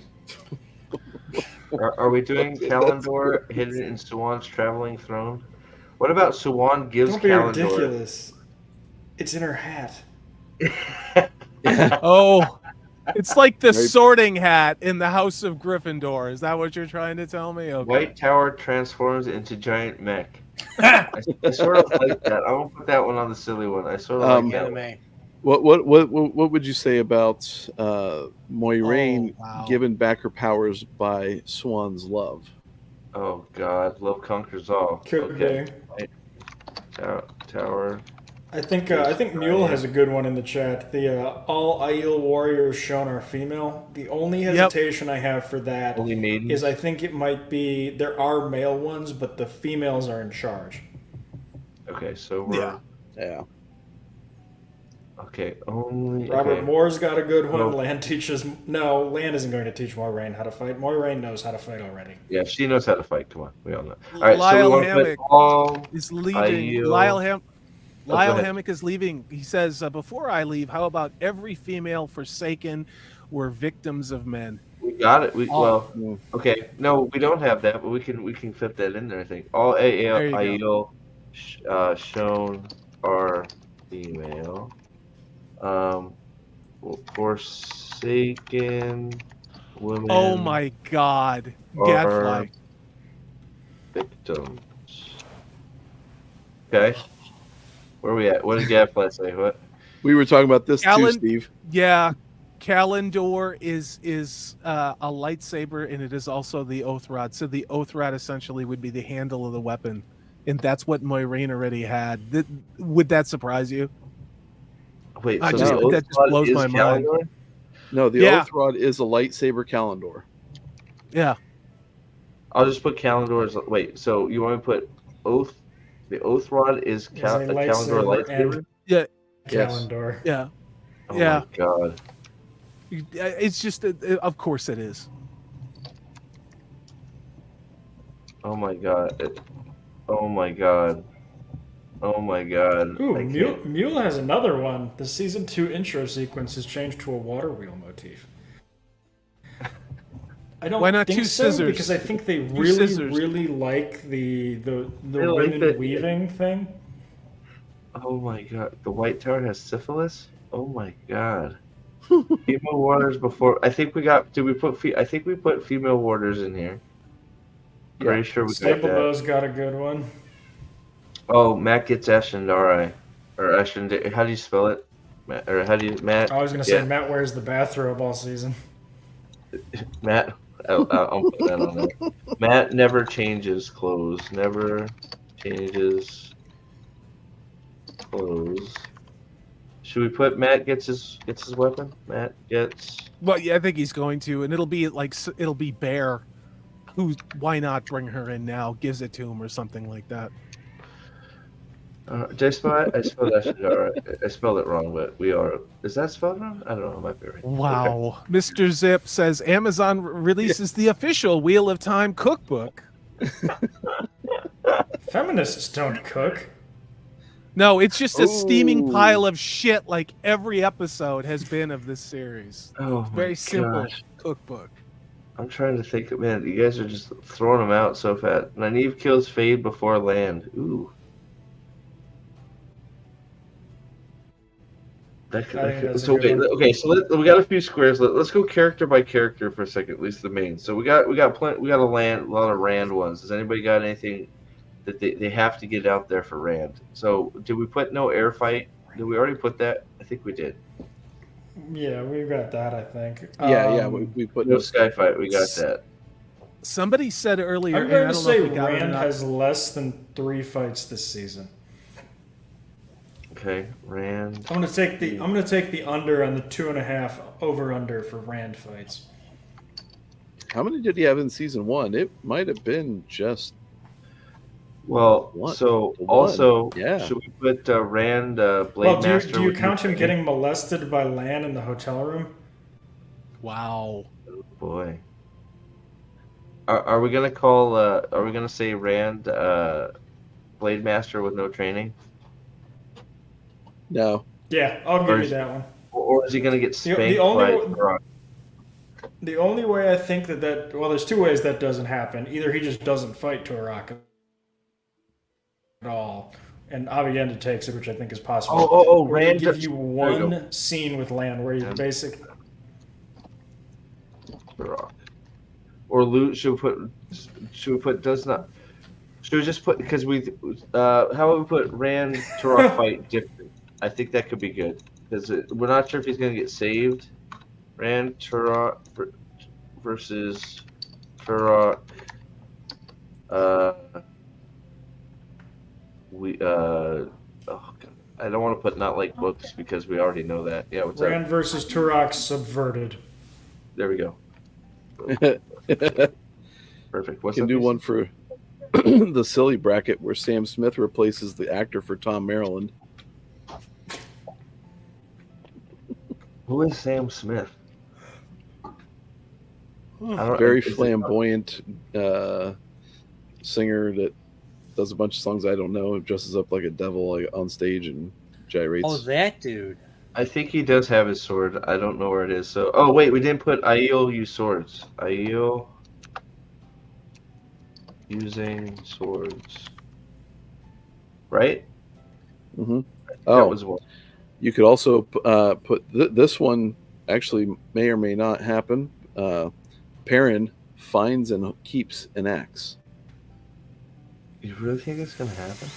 Are we doing Kalendor hidden in Suwan's traveling throne? What about Suwan gives Don't be Kalendor? ridiculous. It's in her hat. Oh, it's like the sorting hat in the House of Gryffindor. Is that what you're trying to tell me? Okay. White Tower transforms into giant mech. I sort of like that. I won't put that one on the silly one. I sort of like that one. What would you say about Moiraine given back her powers by Swan's love? Oh God, love conquers all. Could be. Tower. I think Mule has a good one in the chat. The all Aiel warriors shown are female. The only hesitation I have for that is I think it might be there are male ones, but the females are in charge. Okay, so we're Okay, only Robert Moore's got a good one. Lan isn't going to teach Moiraine how to fight. Moiraine knows how to fight already. Yeah, she knows how to fight. Come on, we all know. All right, Lyle so we Hammock is leaving. Lyle Hammock is leaving. He says, before I leave, how about every female Forsaken were victims of men? We got it. Okay. No, we don't have that, but we can fit that in there. I think all Aiel shown are female. Forsaken women. Oh my God, Gadfly. Victims. Okay. Where are we at? What did Gadfly say? What? We were talking about this too, Steve. Yeah, Kalendor is a lightsaber, and it is also the Oath Rod. So the Oath Rod essentially would be the handle of the weapon, and that's what Moiraine already had. Would that surprise you? Wait, that just blows my mind. No, the Oath Rod is a lightsaber Kalendor. Yeah. I'll just put Kalendor as... Wait, so you want me to put Oath... The Oath Rod is a Kalendor lightsaber? Yeah. Kalendor. Yeah. Oh my God. It's just... of course it is. Oh my god. Oh my god. Oh my god. Ooh, I can't. Mule has another one. The season 2 intro sequence is changed to a water wheel motif. I don't Why not think two so scissors? because I think they Two really, scissors. really like the They like women the- weaving thing. Oh my god. The White Tower has syphilis? Oh my god. Female warders before. I think we got. Did we put? I think we put female warders in here. Pretty sure we got Staple that. Bow's got a good one. Oh, Matt gets Ashendari. Or Ashendari. How do you spell it? Matt, or how do you. Matt? I was going to say Yeah. Matt wears the bathrobe all season. Matt. I'll put that on there. Matt never changes clothes. Never changes clothes. Should we put Matt gets his weapon? Matt gets. Well, yeah, I think he's going to, and it'll be like it'll be Bear. Why not bring her in now? Gives it to him or something like that. Did I spell it? I spelled Ashendari. I spelled it wrong, but we are. Is that spelled wrong? I don't know. My favorite. Wow. Okay. Mr. Zip says Amazon releases the official Wheel of Time cookbook. Feminists don't cook. No, it's just a steaming pile of shit like every episode has been of this series. Oh, Very simple gosh. cookbook. I'm trying to think. Man, you guys are just throwing them out so fast. Nynaeve kills Fade before land. Ooh. So wait, okay. So we got a few squares. Let's go character by character for a second, at least the main. So we got a lot of Rand ones. Has anybody got anything that they have to get out there for Rand? So did we put no air fight? Did we already put that? I think we did. Yeah, we've got that. I think. Yeah, we put no sky fight. We got that. Somebody said earlier. I'm going to say Rand has less than 3 fights this season. Okay, Rand. I'm gonna take the under on the 2.5 over under for Rand fights. How many did he have in season 1? It might have been just. Well, One. so One. also, Yeah. should we put Rand Blade Well, Master? do you with count him Nick? getting molested by Lan in the hotel room? Wow. Oh, boy. Are we gonna call? Are we gonna say Rand Blade Master with no training? No. Yeah, I'll give you that one. Or is he gonna get spanked the only by Brock? The only way I think that well, there's 2 ways that doesn't happen. Either he just doesn't fight Turok at all, and Avienda takes it, which I think is possible. Oh, or Rand they give just- you there you go. one scene with Lan where you basically. Brock. Or loot? Should we put does not? Should we just put because we? How about we put Rand Turok fight different? I think that could be good because we're not sure if he's gonna get saved. Rand Turok versus Turok. Oh God. I don't want to put not like books because we already know that. Yeah, what's Rand up? versus Turok subverted. There we go. Perfect. What's Can up, do PC? one for the silly bracket where Sam Smith replaces the actor for Tom Maryland. Who is Sam Smith? I don't- Very is it- flamboyant singer that does a bunch of songs I don't know. Dresses up like a devil like on stage and gyrates. Oh, that dude. I think he does have his sword. I don't know where it is. So, oh wait, we didn't put Aiel use swords. Aiel using swords, right? Mm-hmm. That Oh, was one. you could also put this one. Actually, may or may not happen. Perrin finds and keeps an axe. You really think it's gonna happen?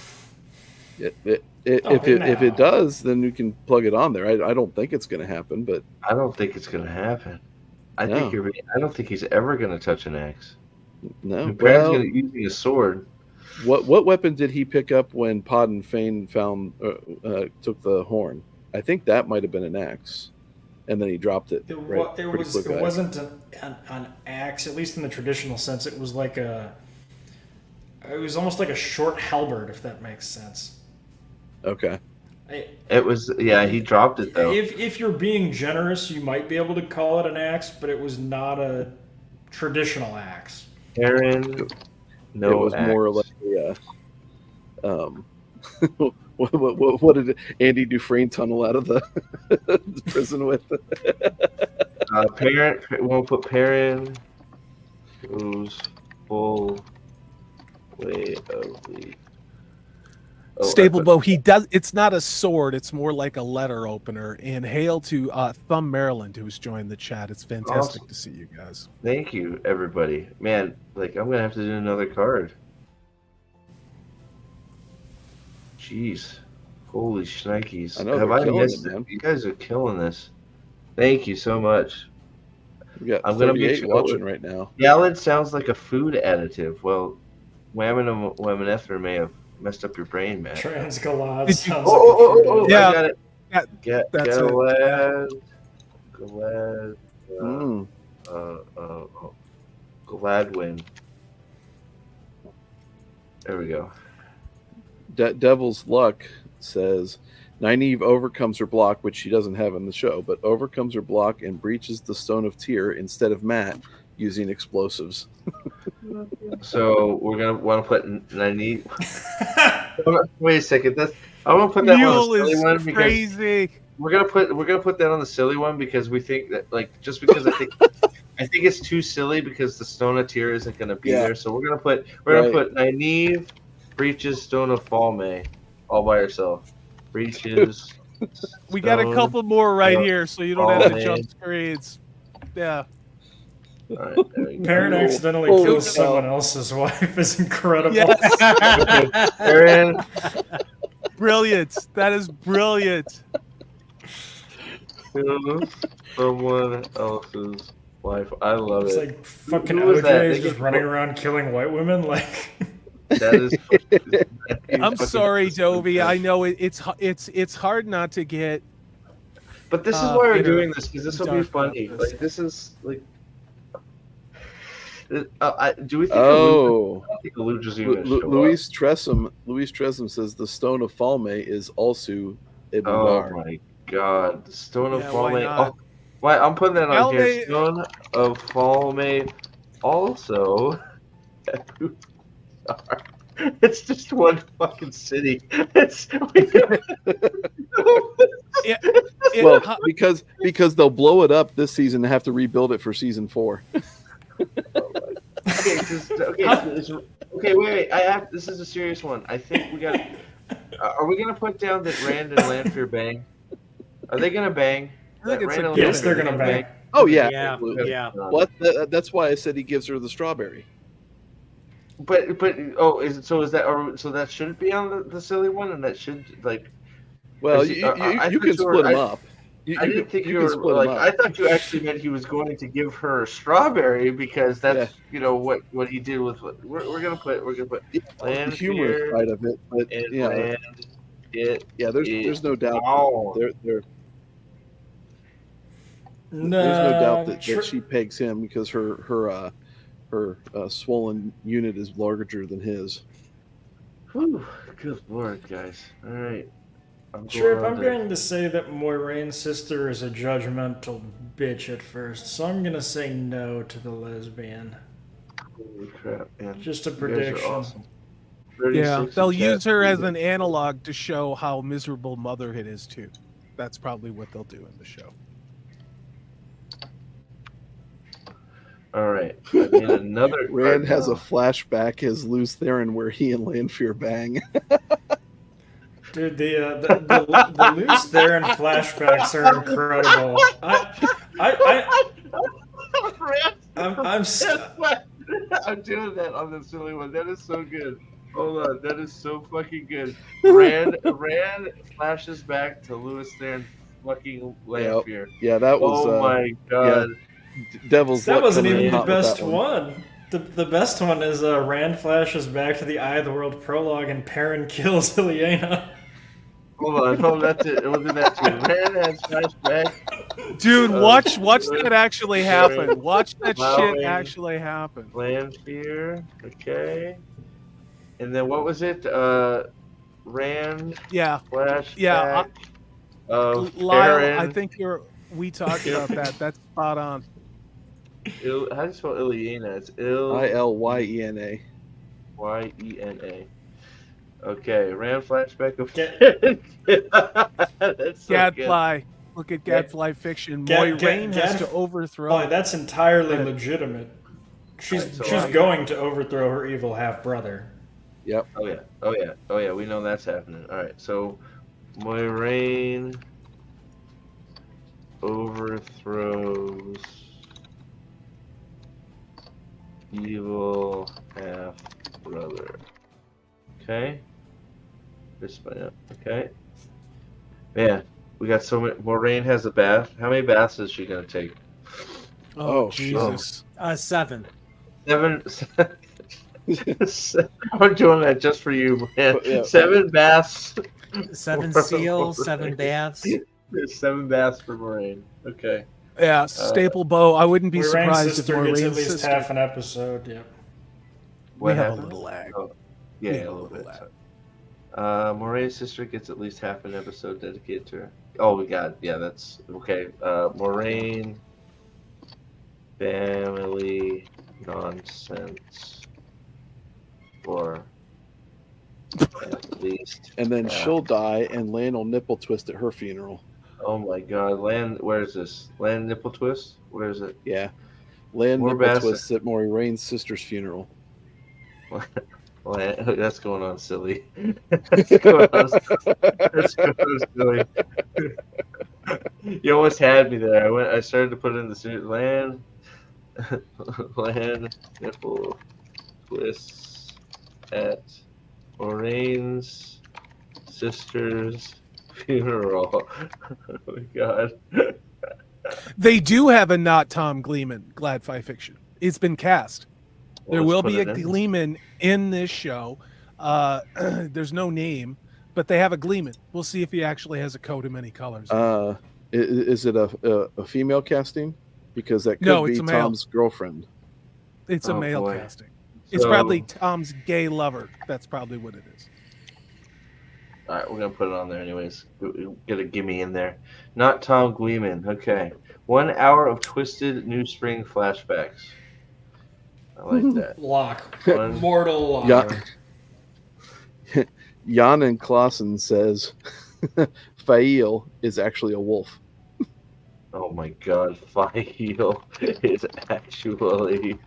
If it does, then you can plug it on there. I don't think it's going to happen, but I don't think it's gonna happen. I No. think you're. I don't think he's ever gonna touch an axe. no. Perrin's Well, gonna using a sword. what weapon did he pick up when Pod and Fane took the horn? I think that might have been an axe, and then he dropped it. It right, pretty quick back. wasn't an axe, at least in the traditional sense. It was like it was almost like a short halberd, if that makes sense. Okay. It was. Yeah, he dropped it though. If you're being generous, you might be able to call it an axe, but it was not a traditional axe. Perrin No, it was more like what did Andy Dufresne tunnel out of the prison with? Parent. We'll put parent goes full way of the. Oh, Stable bow. He does. It's not a sword. It's more like a letter opener. And hail to Thumb Maryland, who's joined the chat. It's fantastic Awesome. to see you guys. Thank you, everybody. Man, like I'm gonna have to do another card. Jeez, holy shnikes! I know, Have they're I killing missed it, it? man. You guys are killing this. Thank you so much. We got I'm gonna make 38 sure- watching right now. Gallon sounds like a food additive. Well, Whamminethrin may have messed up your brain, man. Transgalad Did you- sounds like a food additive. Yeah. I got it. That's it. Glad. Mm. Gladwin. There we go. Devil's Luck says Nynaeve overcomes her block, which she doesn't have in the show, but overcomes her block and breaches the Stone of Tyr instead of Matt using explosives. So we're gonna want to put Nynaeve. Wait a second. I'm gonna put that Mule on the silly is one because crazy. we're gonna put that on the silly one because we think that just because I think it's too silly because the Stone of Tyr isn't gonna be there. So we're gonna put Nynaeve breaches Stone of Falme all by herself. Breaches. We got a Stone couple more right of here, so you don't have to Falme. jump screens. Yeah. All right, there you go. Parent accidentally Holy kills cow. someone else's wife is incredible. Yes. Aaron, Brilliant. That is brilliant. kills someone else's wife. I love It's it. like fucking Who was that? OJ is just running around killing white women. Like, That is. I'm sorry, Dovey. I know it's hard not to get. But this is why we're you know, doing this because this will be dark funny. about this. Like this is like. Do we think? Oh, I don't think Eludra's even gonna show Luis Tressum says the Stone of Falme is also up. Ibn Oh Dar. my God! The Stone of Yeah, why Falme. not? Oh, why? I'm putting that on here. Falme- Stone of Falme. Also. It's just one fucking city. It's Well, because they'll blow it up this season and have to rebuild it for season 4. Okay, wait. This is a serious one. I think we got. Are we gonna put down that Rand and Lanfear bang? Are they gonna bang? I think That it's Rand a and yes, Lanfear they're gonna bang. Oh yeah, Yeah, absolutely. yeah. What? That's why I said he gives her the strawberry. But is that shouldn't be on the silly one, and that should like. Well, Is he- you I can thought split them up. I didn't think you can were split 'em like. up. I thought you actually meant he was going to give her a strawberry because that's what he did with what we're gonna put. We're gonna put the humorous Lanfear side of it, but and yeah, Rand. there's no doubt. Oh. There's no, no doubt that she pegs him because her swollen unit is larger than his. Whew, good lord, guys. All right. Trip, I'm going to say that Moiraine's sister is a judgmental bitch at first, so I'm going to say no to the lesbian. Holy crap, man. Just a You guys are prediction. awesome. Yeah, 36 they'll in use chat. her as an analog to show how miserable motherhood is too. That's probably what they'll do in the show. All right. I made another. Rand card has a now. flashback as Luz Theron where he and Lanfear bang. Dude, the loose there and flashbacks are incredible. I'm doing that on the silly one. That is so good. Hold on, that is so fucking good. Rand flashes back to Louis Theron fucking Lanfear. Yeah, that was. Oh my god. Devil's That Luck wasn't coming in even the hot with best that one. The best one is Rand flashes back to the Eye of the World prologue and Perrin kills Ilyena. Hold on, that's it. We'll do that too. Rand has flashback. Dude, watch that actually happen. Watch that Allowing shit actually happen. Lanfear, okay. And then what was it? Rand Yeah, flashback. yeah. Of Lyle, Perrin. I think we talked about that. That's spot on. How do you spell Ilyena? It's Ilyena. Yena. Okay, ran flashback of That's so good. Gadfly. Look at Gadfly fiction. Moiraine has to overthrow. Oh, that's entirely legitimate. She's Alright, so she's I- going to overthrow her evil half brother. Yep. Oh yeah. We know that's happening. All right, so Moiraine overthrows evil half brother. Okay. Just find out. Okay. Man, we got so many. Moiraine has a bath. How many baths is she gonna take? Oh, Oh, Jesus. 7. 7. I'm doing that just for you, man. Yeah. 7 baths. 7 for seals, Moiraine. 7 baths. There's 7 baths for Moiraine. Okay. Yeah, staple bow. I wouldn't be Moiraine's surprised if sister gets at Moiraine's least sister. half an episode. Yep. We What have happened? a little lag. Oh, yeah, We have a a little little bit. lag. Moraine's sister gets at least half an episode dedicated to her. Oh, we got, yeah, that's okay. Moraine, family nonsense for at least. And then half. she'll die, and Lan will nipple twist at her funeral. Oh my God, Land, where is this? Land nipple twist? Where is it? Yeah. Lan More nipple Bassett. twists at Moiraine's sister's funeral. Land, that's going on silly. That's going on silly. You almost had me there. I started to put in the suit. Land nipple twists at Moraine's sister's funeral. Oh my God. They do have a not Tom Gleeman Gladfly fiction. It's been cast. There Let's will put be a it in. Gleeman in this show. There's no name, but they have a Gleeman. We'll see if he actually has a coat of many colors. Is it a female casting? Because that could No, be it's a male. Tom's girlfriend. It's a Oh, male boy. casting. It's So- probably Tom's gay lover. That's probably what it is. All right, we're gonna put it on there anyways. Get a gimme in there. Not Tom Gleeman. Okay. 1 hour of twisted new spring flashbacks. I like that. Lock. One- Mortal lock. Yeah. Jan and Clausen says Fail is actually a wolf. Oh my God, Fail is actually.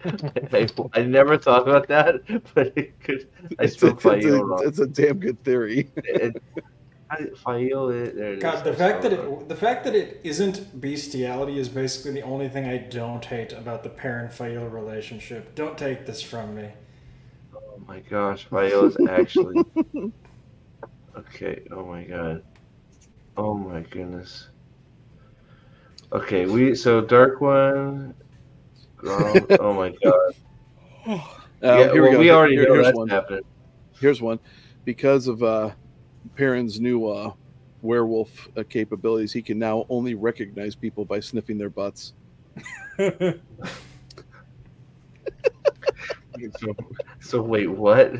I never thought about that, but it could. I spelled Fail wrong. It's a damn good theory. Fail, there it is. God, the fact that it isn't bestiality is basically the only thing I don't hate about the parent-Fail relationship. Don't take this from me. Oh my gosh, Fail is actually. Okay. Oh my God. Oh my goodness. Okay, so Dark One. Oh my God. Yeah, Here we well, go. we already know Here's that's one. happening. Here's one. Because of Perrin's new werewolf capabilities, he can now only recognize people by sniffing their butts. So wait, what?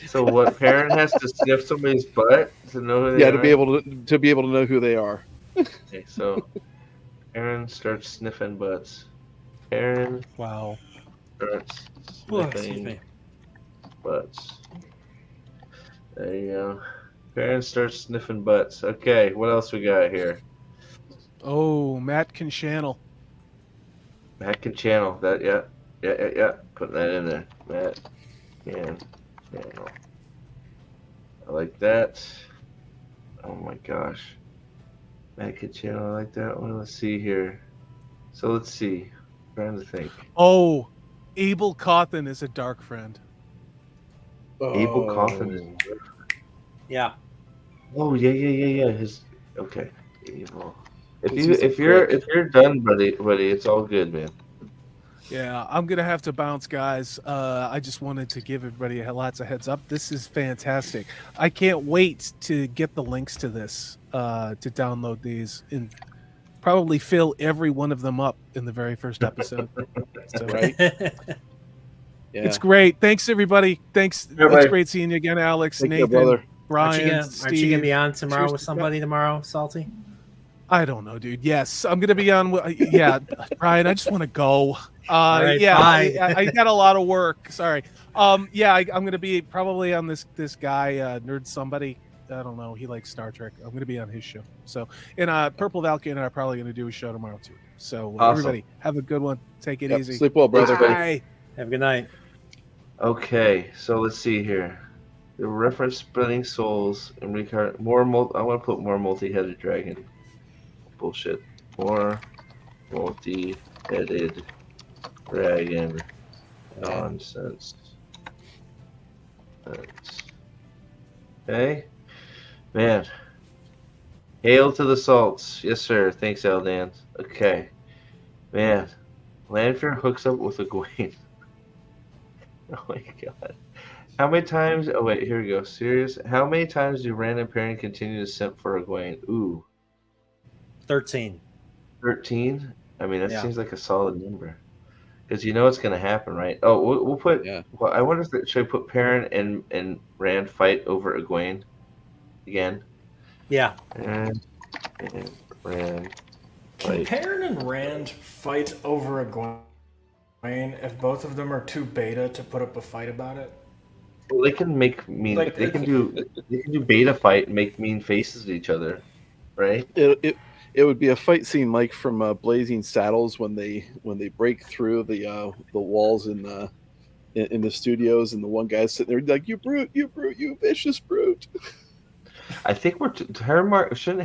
So what? Parent has to sniff somebody's butt to know who they Yeah, are? to be able to know who they are. Okay, so Aaron starts sniffing butts. Aaron Wow. starts Oh, excuse sniffing me. butts. There you go. Aaron starts sniffing butts. Okay, what else we got here? Oh, Matt can channel. Matt can channel that. Yeah. Putting that in there. Matt can channel. I like that. Oh my gosh. Matt can channel. I like that one. Let's see here. So let's see. I'm trying to think. Oh, Abel Cawthon is a dark friend. Abel Coffin is. Yeah. Oh yeah. Okay. Abel. He's a If you're prick. done, buddy, it's all good, man. Yeah, I'm gonna have to bounce, guys. I just wanted to give everybody lots of heads up. This is fantastic. I can't wait to get the links to this, to download these and probably fill every one of them up in the very first episode. So, Right? Yeah. It's great. Thanks, everybody. Thanks. Everybody. It's great seeing you again, Alex, Take care, Nathan, brother. Brian, Aren't you Steve. gonna be on tomorrow Cheers with to somebody tomorrow, Salty? I don't know, dude. Yes, I'm gonna be on. Yeah, Brian, I just want to go. right, Yeah, bye. I got a lot of work. Sorry. Yeah, I'm gonna be probably on this guy, nerd somebody. I don't know. He likes Star Trek. I'm gonna be on his show. So, and Purple Valky and I are probably gonna do a show tomorrow too. So, Awesome. everybody, have a good one. Take it Yep. easy. Sleep well, brother. Bye. Have a good night. Okay, so let's see here. The reference splitting souls and recard more. I want to put more multi-headed dragon. Bullshit. More multi-headed dragon. Nonsense. Okay, man. Hail to the salts. Yes, sir. Thanks, Eldan. Okay, man. Lanfear hooks up with Egwene. Oh my god. How many times? Oh wait, here we go. Serious? How many times do Rand and Perrin continue to simp for Egwene? Ooh, 13. 13. I mean, that Yeah. seems like a solid number. Because you know it's gonna happen, right? Oh, we'll put. Yeah. Well, I wonder if should I put Perrin and Rand fight over Egwene again? Yeah. And Rand Can fight. Perrin and Rand fight over Egwene if both of them are too beta to put up a fight about it? Well, they can make mean. Like, They can do beta fight and make mean faces at each other, right? It would be a fight scene like from Blazing Saddles when they break through the walls in the studios, and the one guy's sitting there like, you brute, you vicious brute. I think shouldn't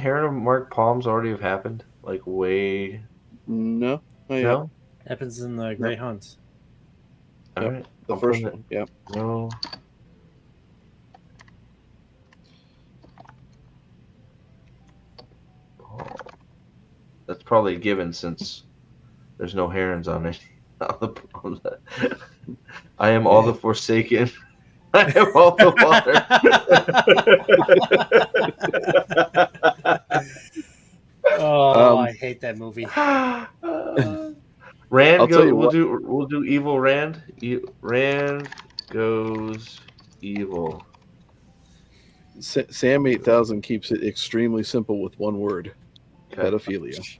Heron and Mark Palms already have happened? Like way No, no. Happens in the Grey Hunt. All Yep. right, The I'll first put it- one. Yeah. No. That's probably a given since there's no herons on it. I am all the Forsaken. I am all the Oh, I hate that movie. Rand, I'll tell you what. we'll do evil Rand. Rand goes evil. Sam 8000 keeps it extremely simple with one word: Okay. pedophilia.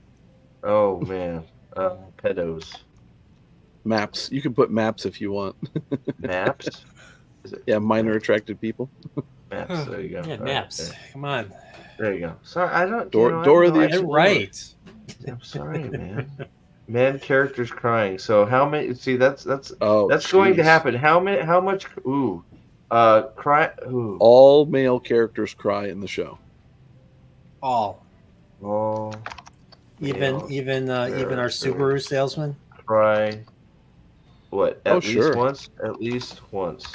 Oh man, pedos. Maps. You can put maps if you want. Maps. Yeah, minor attracted people. Maps. There you go. Yeah, All right, maps. Come on. there you go. Sorry, I don't. Dora the Get it Explorer. right. I'm sorry, man. Man, characters crying. So how many? See, that's Oh, going to jeez. happen. How many? How much? Ooh, cry. Ooh. All male characters cry in the show. All. Oh. Even our Subaru salesman. Cry. What? At Oh, least sure. once. At least once.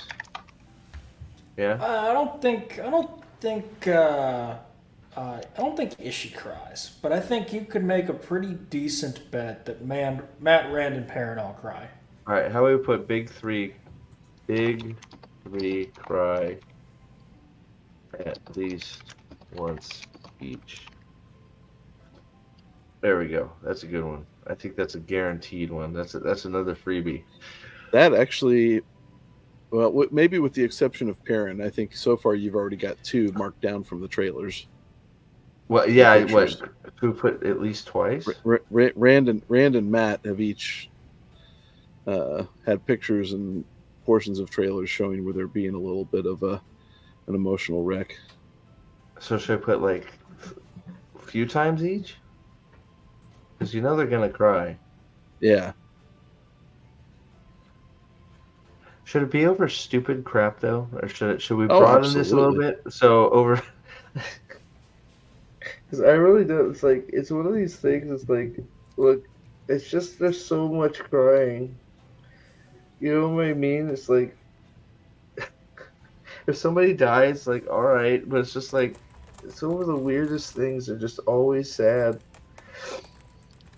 Yeah. I don't think Ishii cries, but I think you could make a pretty decent bet that Matt, Rand, and Perrin all cry. All right. How do we put big three? Big three cry. At least once each. There we go. That's a good one. I think that's a guaranteed one. That's another freebie. That actually, well, maybe with the exception of Perrin, I think so far you've already got 2 marked down from the trailers. Well, yeah. Pictures. Who put at least twice? Rand and Matt have each had pictures and portions of trailers showing where they're being a little bit of an emotional wreck. So should I put like a few times each? Because you know they're gonna cry. Yeah. Should it be over stupid crap though, or should we Oh, broaden this a little absolutely. bit? So over. Because I really do. It's like it's one of these things. It's like, look, it's just there's so much crying. You know what I mean? It's like if somebody dies, like all right, but it's just like some of the weirdest things are just always sad.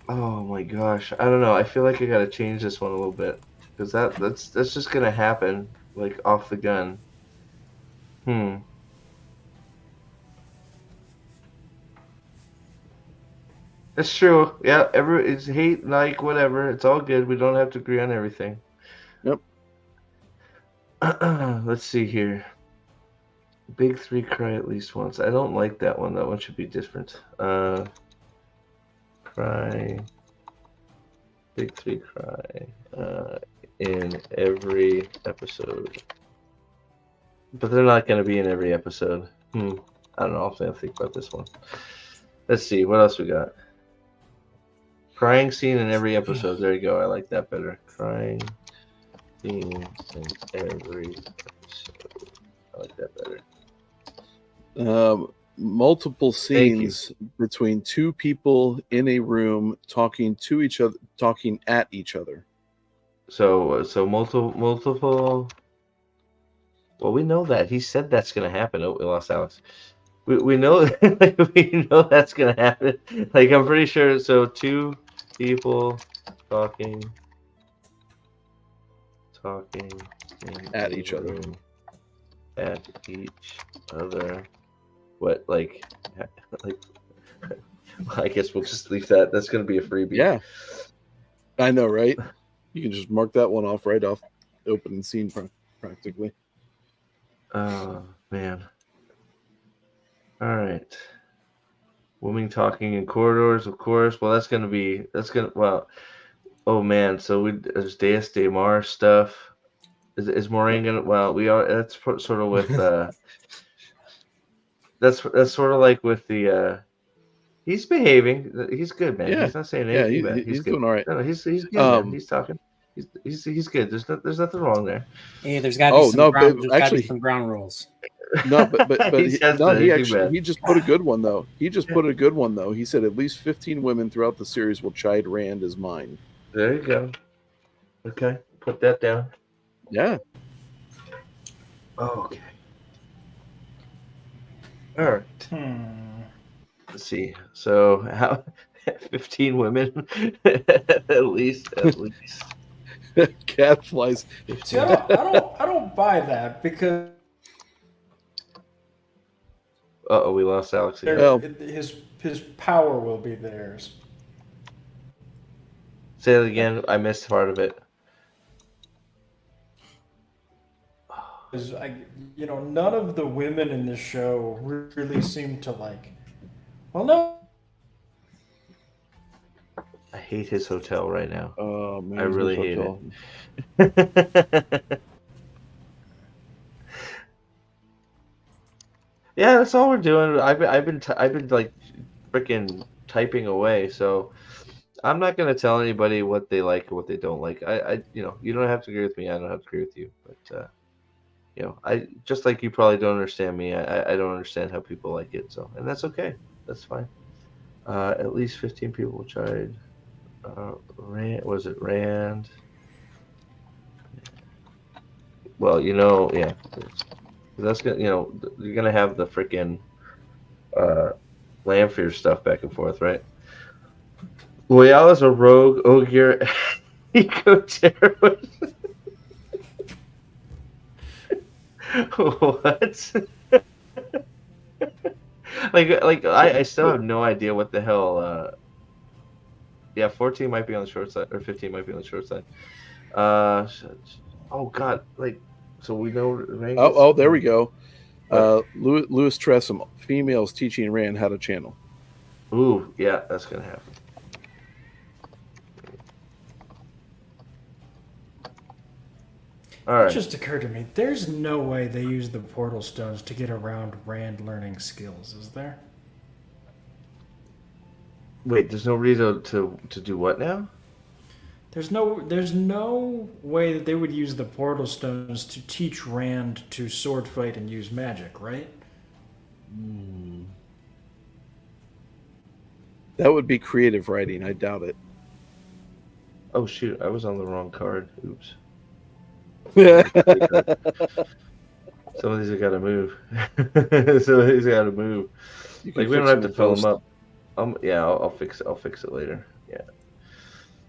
Oh my gosh, I don't know. I feel like I gotta change this one a little bit because that's just gonna happen like off the gun. That's true. Yeah, it's hate, like, whatever. It's all good. We don't have to agree on everything. Yep. Let's see here. Big three cry at least once. I don't like that one. That one should be different. cry. Big three cry in every episode. But they're not going to be in every episode. I don't know. I'll have to think about this one. Let's see. What else we got? Crying scene in every episode. There you go. I like that better. Crying scene in every episode. I like that better. Multiple scenes between two people in a room talking to each other, talking at each other. So multiple. Well, we know that he said that's going to happen. Oh, we lost Alex. We know we know that's going to happen. Like I'm pretty sure. So two people talking At each other. At each other. What like? I guess we'll just leave that. That's going to be a freebie. Yeah, I know, right? You can just mark that one off right off opening scene practically. Oh man. All right. Women talking in corridors, of course. Well, well. Oh man. So there's Deus de Mar stuff. Is Moraine gonna? Well, we are. That's sort of with. That's sort of like with the. He's behaving. He's good, man. Yeah. He's not saying anything bad. He's good. doing all right. No, he's good. Man. He's talking. He's good. There's nothing wrong there. Hey, there's got to be some ground rules. No, but he just put a good one though. He said at least 15 women throughout the series will chide Rand as mine. There you go. Okay, put that down. Yeah. Oh, okay. All right. Let's see. So how 15 women at least. Cat flies. See, I don't buy that because We lost Alex again. Well, his power will be theirs. Say it again. I missed part of it. Because none of the women in this show really seem to like. Well, no. I hate his hotel right now. Oh man, I really hate it. Yeah, that's all we're doing. I've been like freaking typing away, so I'm not gonna tell anybody what they like or what they don't like. You don't have to agree with me. I don't have to agree with you, but I just like you probably don't understand me. I don't understand how people like it, so and that's okay. That's fine. At least 15 people tried. Rand, was it Rand? Well, yeah. That's gonna, you're gonna have the freaking Lanfear stuff back and forth, right? Loyal is a rogue, Ogier, eco-terrorist. What? I still have no idea what the hell. Yeah, 14 might be on the short side, or 15 might be on the short side. Oh God, so we know. Oh, there we go. Louis Tressam, females teaching Rand how to channel. Ooh, yeah, that's gonna happen. All right. It just occurred to me. There's no way they use the portal stones to get around Rand learning skills, is there? Wait, there's no reason to do what now? There's no way that they would use the portal stones to teach Rand to sword fight and use magic, right? That would be creative writing. I doubt it. Oh shoot, I was on the wrong card. Oops. Some of these have got to move. We don't have to fill them up. Yeah, I'll fix it. I'll fix it later. Yeah,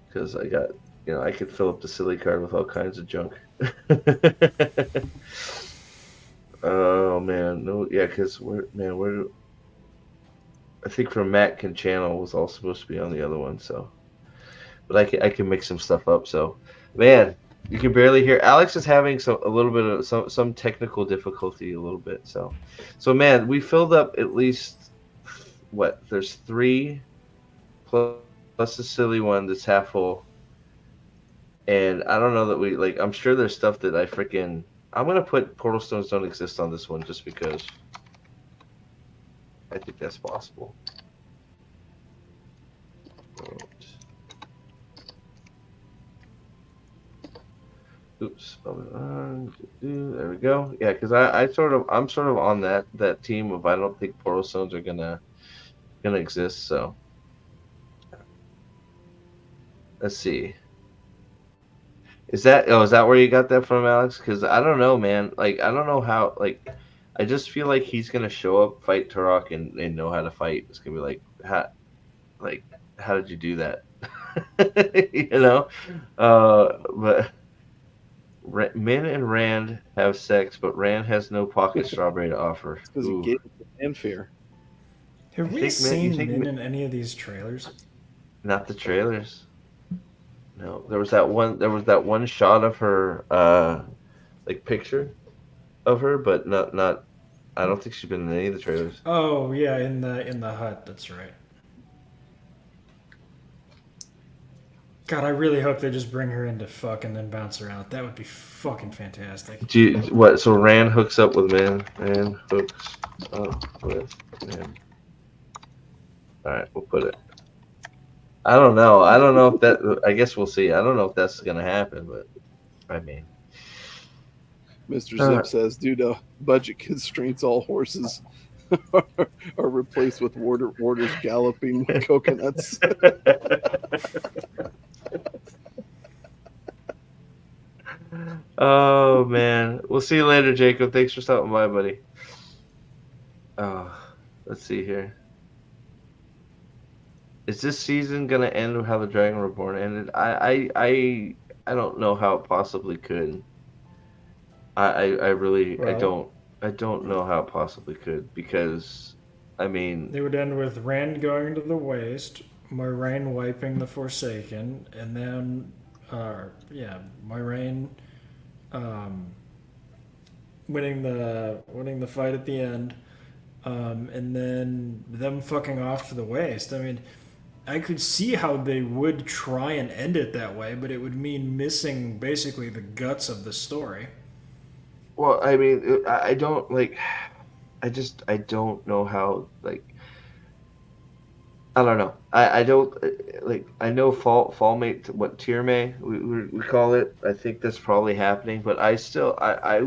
because I got, I could fill up the silly card with all kinds of junk. Oh man, no, yeah, because I think from Matt can channel was all supposed to be on the other one, so, but I can mix some stuff up. So, man, you can barely hear. Alex is having a little bit of some technical difficulty, a little bit. So man, we filled up at least. What? There's 3 plus plus the silly one that's half full. And I don't know that we like. I'm sure there's stuff that I freaking. I'm gonna put portal stones don't exist on this one just because I think that's possible. Oops. There we go. Yeah, because I'm sort of on that team of I don't think portal stones are gonna exist. So let's see. Is that where you got that from, Alex? Because I don't know, man. Like I don't know how. Like I just feel like he's gonna show up, fight Turok, and know how to fight. It's gonna be how did you do that? You know, but Min and Rand have sex, but Rand has no pocket strawberry to offer. Because he Ooh. gave it to fanfare. Have we seen Min in any of these trailers? Not the trailers. No, there was that one shot of her, like picture of her, but not. I don't think she's been in any of the trailers. Oh yeah, in the hut. That's right. God, I really hope they just bring her in to fuck and then bounce her out. That would be fucking fantastic. So Rand hooks up with Min. Rand hooks up with Min. All right, we'll put it. I don't know. I don't know if that. I guess we'll see. I don't know if that's gonna happen, but I mean, Mr. Zip says, due to budget constraints, all horses are replaced with warders galloping coconuts. Oh man, we'll see you later, Jacob. Thanks for stopping by, buddy. Oh, let's see here. Is this season gonna end with how the Dragon Reborn ended? I don't know how it possibly could. I really I don't know how it possibly could because I mean They would end with Rand going to the waste, Moiraine wiping the Forsaken, and then Moiraine winning the fight at the end, and then them fucking off to the waste. I mean, I could see how they would try and end it that way, but it would mean missing basically the guts of the story. well, I mean I don't like I don't know how like I don't know. I don't like. I know fall mate. What tier may we call it? I think that's probably happening. But I still I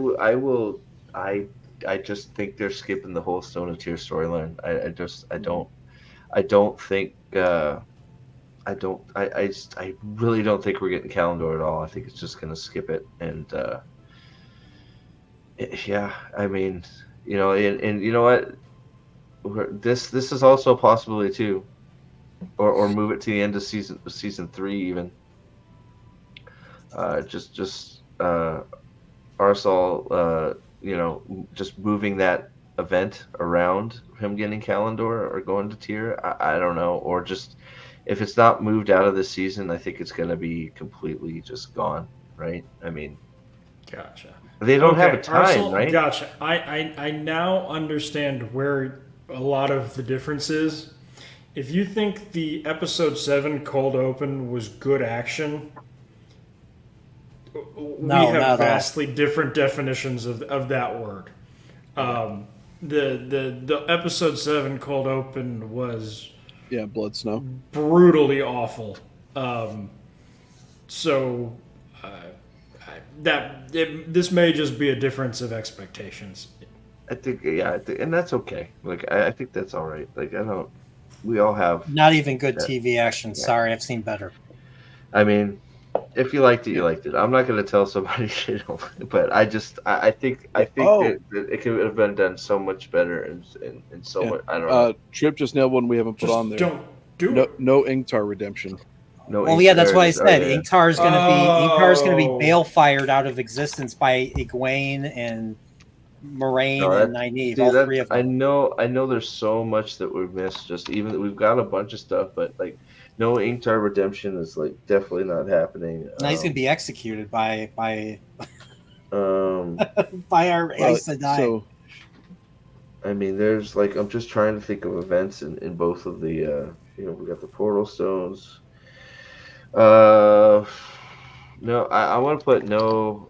just think they're skipping the whole Stone of Tears storyline. I don't think I really don't think we're getting Calendar at all. I think it's just gonna skip it and yeah. I mean and you know what? This is also a possibility too. Or move it to the end of season 3 even. Just Arsal, just moving that event around him getting Calendar or going to tier. I don't know, or just if it's not moved out of this season, I think it's going to be completely just gone. Right? I mean, Gotcha. They don't have a time, Arsal, right? Gotcha. I now understand where a lot of the difference is. If you think the episode 7 cold open was good action, we have vastly different definitions of that word. The episode 7 cold open was Blood Snow, brutally awful. This may just be a difference of expectations. I think and that's okay. Like I think that's all right. Like we all have not even good TV action. Yeah. Sorry, I've seen better. I mean, if you liked it, you liked it. I'm not going to tell somebody but I think it could have been done so much better and so much. I don't know. Trip just nailed one we haven't put on there. Don't do it. No Ingtar redemption. No. Well, yeah, that's what I said. Ingtar is going to be bale-fired out of existence by Egwene and Moiraine and Nynaeve, all three of them. I know there's so much that we've missed. Just even we've got a bunch of stuff, but like no Ingtar redemption is like definitely not happening. Now he's gonna be executed by our Aes Sedai. So, I mean, there's like I'm just trying to think of events in both of the we got the portal stones. No, I want to put no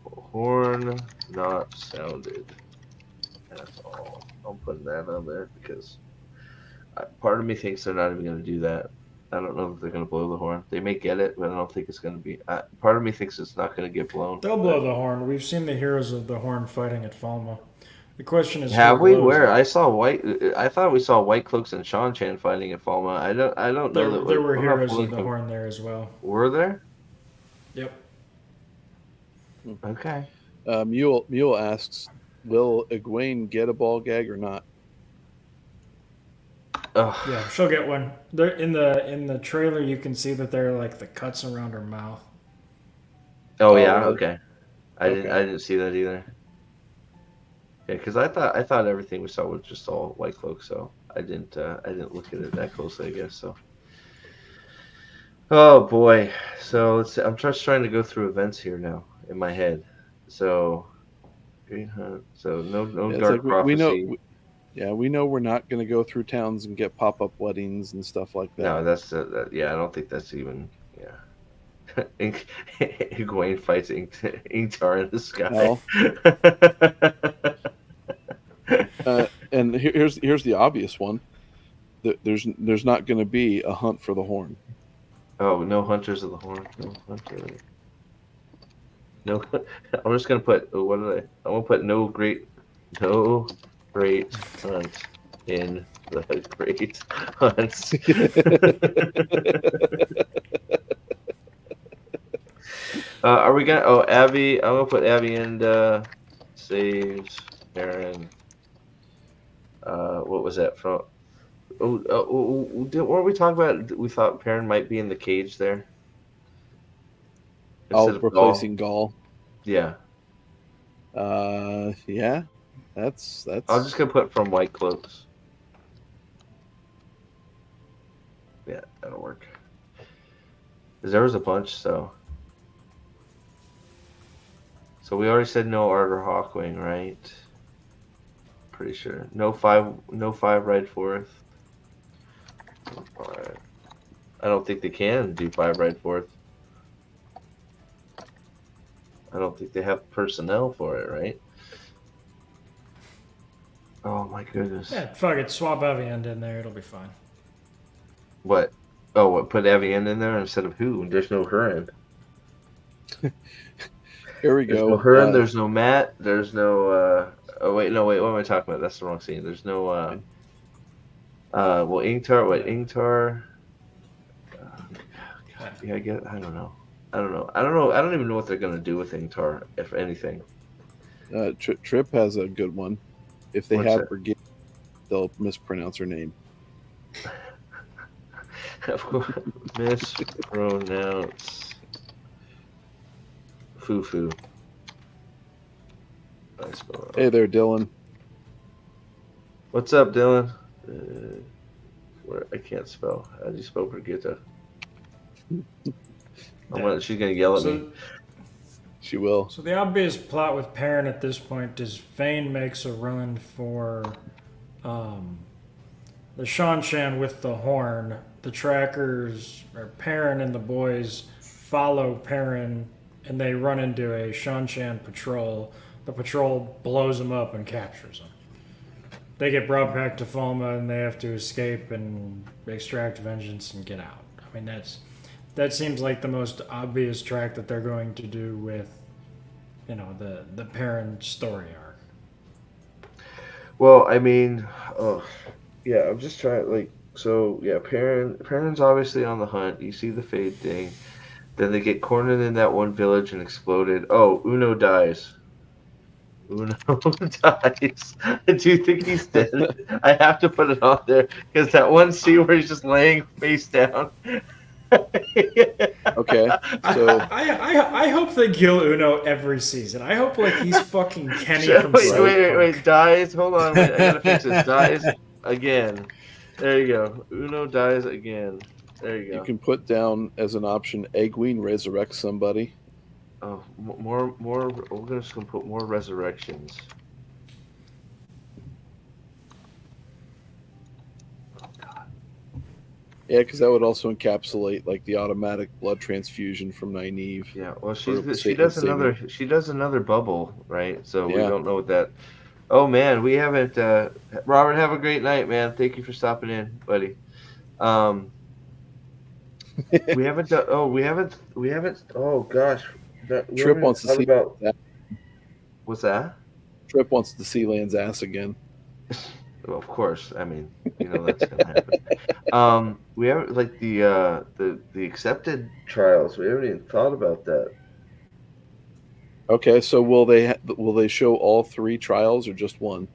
horn not sounded. That's all. I'm putting that on there because part of me thinks they're not even going to do that. I don't know if they're going to blow the horn. They may get it, but I don't think it's going to be. Part of me thinks it's not going to get blown. They'll blow the horn. We've seen the heroes of the horn fighting at Falma. The question is, Have who we? blows Where? it? I saw white. I thought we saw White Cloaks and Shan Chan fighting at Falma. I don't know that. There were I'm not heroes fully of the con- horn there as well. Were there? Yep. Okay. Mule asks, will Egwene get a ball gag or not? Ugh. Yeah, she'll get one. There in the trailer, you can see that there are like the cuts around her mouth. Oh Oh, yeah. really? Okay. I didn't see that either. Yeah, because I thought everything we saw was just all White Cloak, so I didn't look at it that closely, I guess. So. Oh boy. So let's see. I'm just trying to go through events here now in my head. So. Green Hunt. So no Yeah, it's Dark like we know. Prophecy. We know we're not going to go through towns and get pop-up weddings and stuff like that. No, that's yeah. I don't think that's even yeah. Egwene fights Ingtar in the sky. And here's the obvious one. There's not going to be a hunt for the horn. Oh, no hunters of the horn. No hunter. No. I'm just gonna put. Oh, what did I? I'm gonna put no great hunt in the great hunts. Are we gonna? Oh, Abby. I'm gonna put Abby and saves Aaron. What was that from? Weren't we talking about? We thought Perrin might be in the cage there. Instead of Replacing Gaul. Yeah. Yeah. That's. I'm just gonna put from White Cloaks. Yeah, that'll work. Cause there was a bunch, so. So we already said no Art or Hawkwing, right? Pretty sure. No five ride forth. I don't think they can do 5 ride forth. I don't think they have personnel for it, right? Oh my goodness. Yeah, fuck it. Swap Evian in there. It'll be fine. What? Oh, what? Put Avian in there instead of who? There's no Huron. Here we There's go. no Huron. There's no Matt. There's no. Oh wait, no wait. What am I talking about? That's the wrong scene. There's no. Well, Ingtar. What Ingtar? God, yeah, I get. I don't know. I don't even know what they're gonna do with Ingtar, if anything. Trip has a good one. If they What's have that? Brigade, they'll mispronounce her name. Of course, mispronounce Fufu. Hey there, Dylan. What's up, Dylan? Where I can't spell. How do you spell Brigitte? She's gonna yell at me. She will. So the obvious plot with Perrin at this point is Vayne makes a run for the Shan with the horn. The trackers, or Perrin and the boys, follow Perrin, and they run into a Shan patrol. The patrol blows them up and captures them. They get brought back to Falma, and they have to escape and extract vengeance and get out. I mean, that seems like the most obvious track that they're going to do with, the Perrin story arc. Well, I mean, yeah, I'm just trying, so yeah, Perrin's obviously on the hunt. You see the Fade thing. Then they get cornered in that one village and exploded. Oh, Uno dies. Uno dies. Do you think he's dead? I have to put it on there because that one scene where he's just laying face down. Okay, so I hope they kill Uno every season. I hope he's fucking Kenny from wait, dies. Hold on, wait, I gotta fix this. Dies again. There you go. Uno dies again. There you go. you can put down as an option Egwene resurrects somebody. Oh, more. We're just gonna put more resurrections. Oh God. Yeah, because that would also encapsulate like the automatic blood transfusion from Nynaeve. Yeah, well, For she sa- does saving. another bubble, right? So we Yeah. don't know what that. Oh man, we haven't. Robert, have a great night, man. Thank you for stopping in, buddy. Um, we haven't done. Oh, we haven't. We haven't. Oh gosh, we Trip haven't even wants to thought see. about. What's that? Trip wants to see Land's ass again. Well, of course. I mean, you know that's gonna happen. We haven't like the accepted trials. We haven't even thought about that. Okay, so will they show all three trials or just one?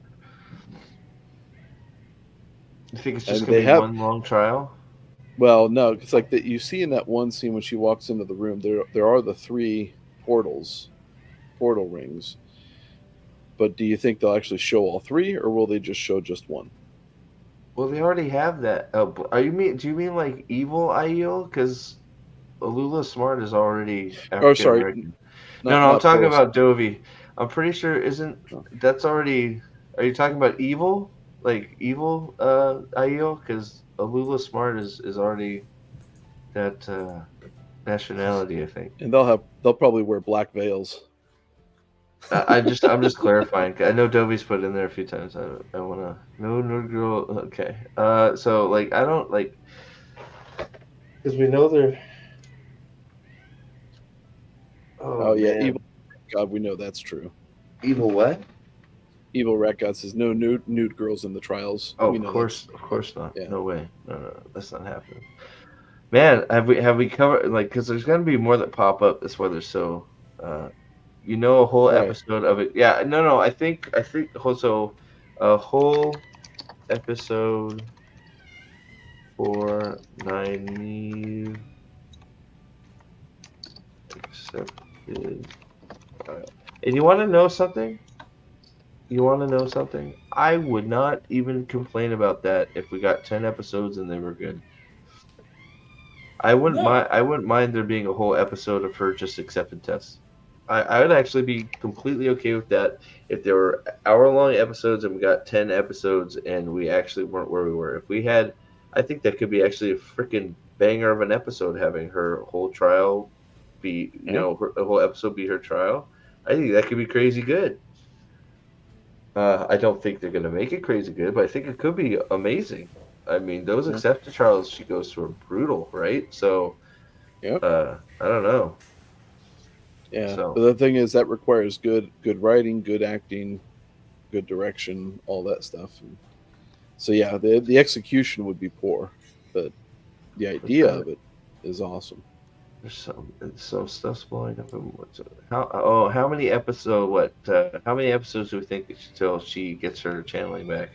You think it's I just mean, gonna they be have. one long trial? Well, no, it's like that. You see in that one scene when she walks into the room, there are the three portal rings. But do you think they'll actually show all three, or will they just show just one? Well, they already have that. Oh, are you mean? Do you mean like evil Aiel? Because Alula Smart is already Oh, African sorry, American. No, not no, I'm talking portal. about Dovey. I'm pretty sure isn't Oh. that's already. Are you talking about evil? Like evil Aiel? Because Alula Smart is already that nationality, I think. And they'll probably wear black veils. I'm just clarifying. I know Dovey's put in there a few times. I wanna no girl. Okay. So like I don't like because we know they're. Oh Oh yeah, man, evil. God, we know that's true. evil what? Evil Rat God says no nude girls in the trials. Oh, We know that's of course not. yeah. No way. No, that's not happening. Man, have we covered like because there's gonna be more that pop up. That's why they're so. Uh, a whole Right. episode of it. Yeah, no. I think also a whole episode for Nynaeve accepted. And you want to know something? You want to know something? I would not even complain about that if we got 10 episodes and they were good. I wouldn't No. mind. I wouldn't mind there being a whole episode of her just accepted tests. I would actually be completely okay with that if there were hour-long episodes and we got 10 episodes and we actually weren't where we were. If we had, I think that could be actually a freaking banger of an episode having her whole trial be, Yeah. a whole episode be her trial. I think that could be crazy good. I don't think they're gonna make it crazy good, but I think it could be amazing. I mean, those Yeah. accepted trials she goes through are brutal, right? So, Yep. I don't know. Yeah. So, But the thing is that requires good writing, good acting, good direction, all that stuff. And so yeah, the execution would be poor, but the idea sure. of it is awesome. There's some stuff's blowing up. How many episode? How many episodes do we think till she gets her channeling back?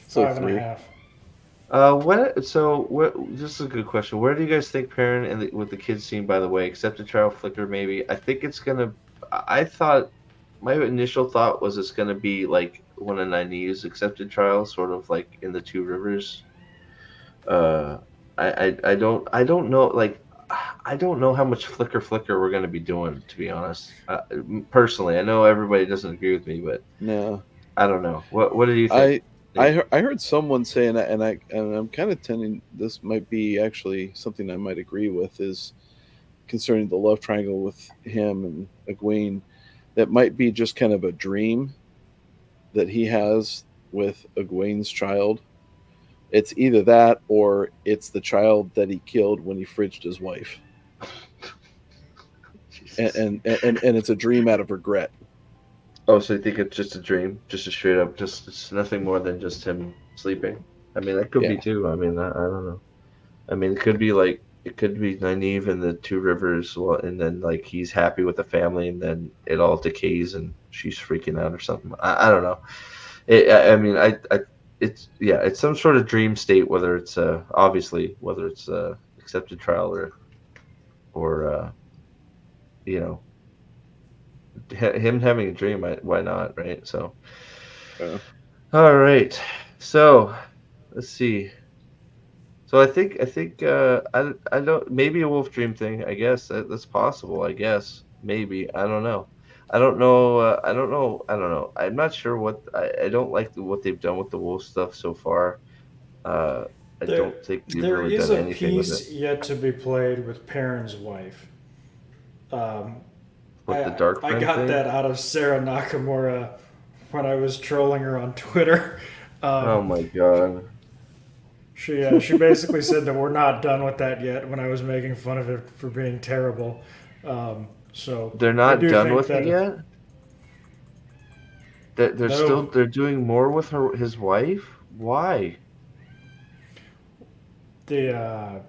Say 5.5. This is a good question. Where do you guys think Perrin and with the kids scene, by the way, except the trial flicker, maybe? I think it's gonna. I thought my initial thought was it's gonna be like one of Nynaeve's accepted trials, sort of like in the Two Rivers. I don't know like I don't know how much flicker we're gonna be doing, to be honest. Personally, I know everybody doesn't agree with me, but No, I don't know. What do you think? I heard someone saying, and I'm kind of tending this might be actually something I might agree with, is concerning the love triangle with him and Egwene. That might be just kind of a dream that he has with Egwene's child. It's either that or it's the child that he killed when he fridged his wife, and it's a dream out of regret. Oh, so you think it's just a dream, just a straight up, just it's nothing more than just him sleeping? I mean, that could be Yeah. too. I mean, I don't know. I mean, it could be Nynaeve and the Two Rivers, well, and then like he's happy with the family, and then it all decays and she's freaking out or something. I don't know. I mean, it's yeah, it's some sort of dream state, whether it's obviously whether it's accepted trial or you know him having a dream. Why not, right? So, Yeah. all right. So, let's see. So I think I don't maybe a wolf dream thing. I guess that's possible. I guess maybe I don't know. I don't know. I don't know. I don't know. I'm not sure what I don't like what they've done with the wolf stuff so far. Uh, I There, don't think they've there really is done a anything with it. piece yet to be played with Perrin's wife. Um, With the I Darkfriend got thing. that out of Sarah Nakamura when I was trolling her on Twitter. Oh Um, my god. she basically said that we're not done with that yet when I was making fun of it for being terrible. So They're I not do done think with it that yet. They're still no, they're doing more with his wife. Why? the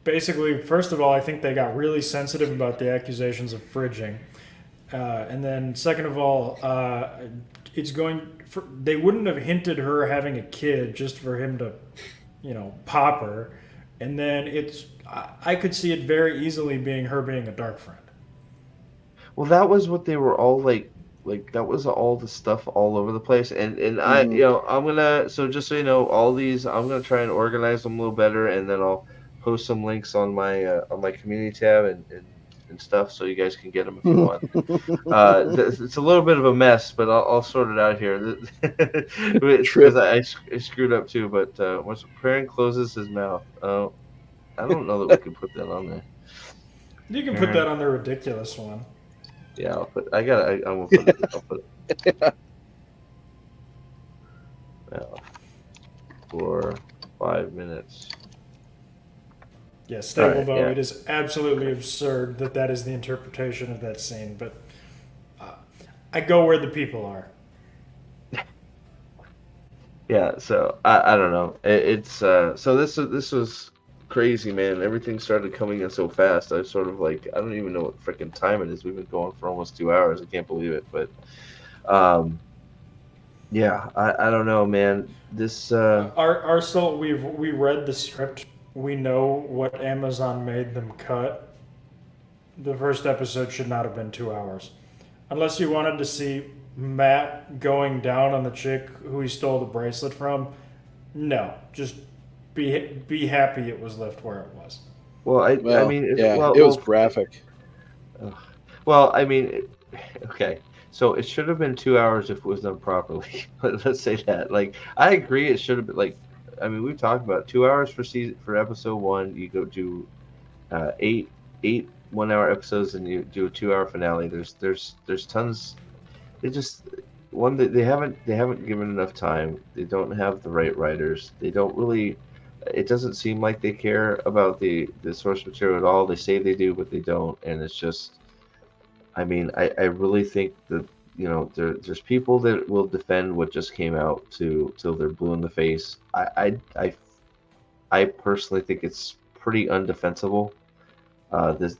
basically first of all, I think they got really sensitive about the accusations of fridging, and then second of all, it's going. They wouldn't have hinted her having a kid just for him to, pop her, and then I could see it very easily being her being a dark friend. Well, that was what they were all like that was all the stuff all over the place. And I, Hmm. I'm gonna so just so you know, all these I'm gonna try and organize them a little better, and then I'll post some links on my community tab and stuff so you guys can get them if you want. It's a little bit of a mess, but I'll sort it out here. It's because Trip. I screwed up too. But once Perrin closes his mouth, I don't know that we can put that on there. You can put that Perrin, on the ridiculous one. yeah, I'm gonna put it. I'll put it for 5 minutes. Yeah, All stable right, though. yeah. It is absolutely absurd that that is the interpretation of that scene, but uh, I go where the people are. Yeah, so I don't know. It's so this was crazy, man. Everything started coming in so fast. I was sort of like I don't even know what freaking time it is. We've been going for almost 2 hours. I can't believe it. But um, yeah, I don't know, man. This Our still we read the script. We know what Amazon made them cut. The first episode should not have been 2 hours, unless you wanted to see Matt going down on the chick who he stole the bracelet from. No, just be happy it was left where it was. well, I Well, mean, yeah, it was graphic. ugh. Well, I mean, okay. So it should have been 2 hours if it was done properly. Let's say that. Like, I agree, it should have been like. I mean, we've talked about 2 hours for episode one. You go do eight 1 hour episodes and you do a 2 hour finale. There's tons. They just one that they haven't given enough time. They don't have the right writers. They don't really. It doesn't seem like they care about the source material at all. They say they do, but they don't, and it's just. I mean, I really think that there's people that will defend what just came out to till they're blue in the face. I personally think it's pretty undefensible. This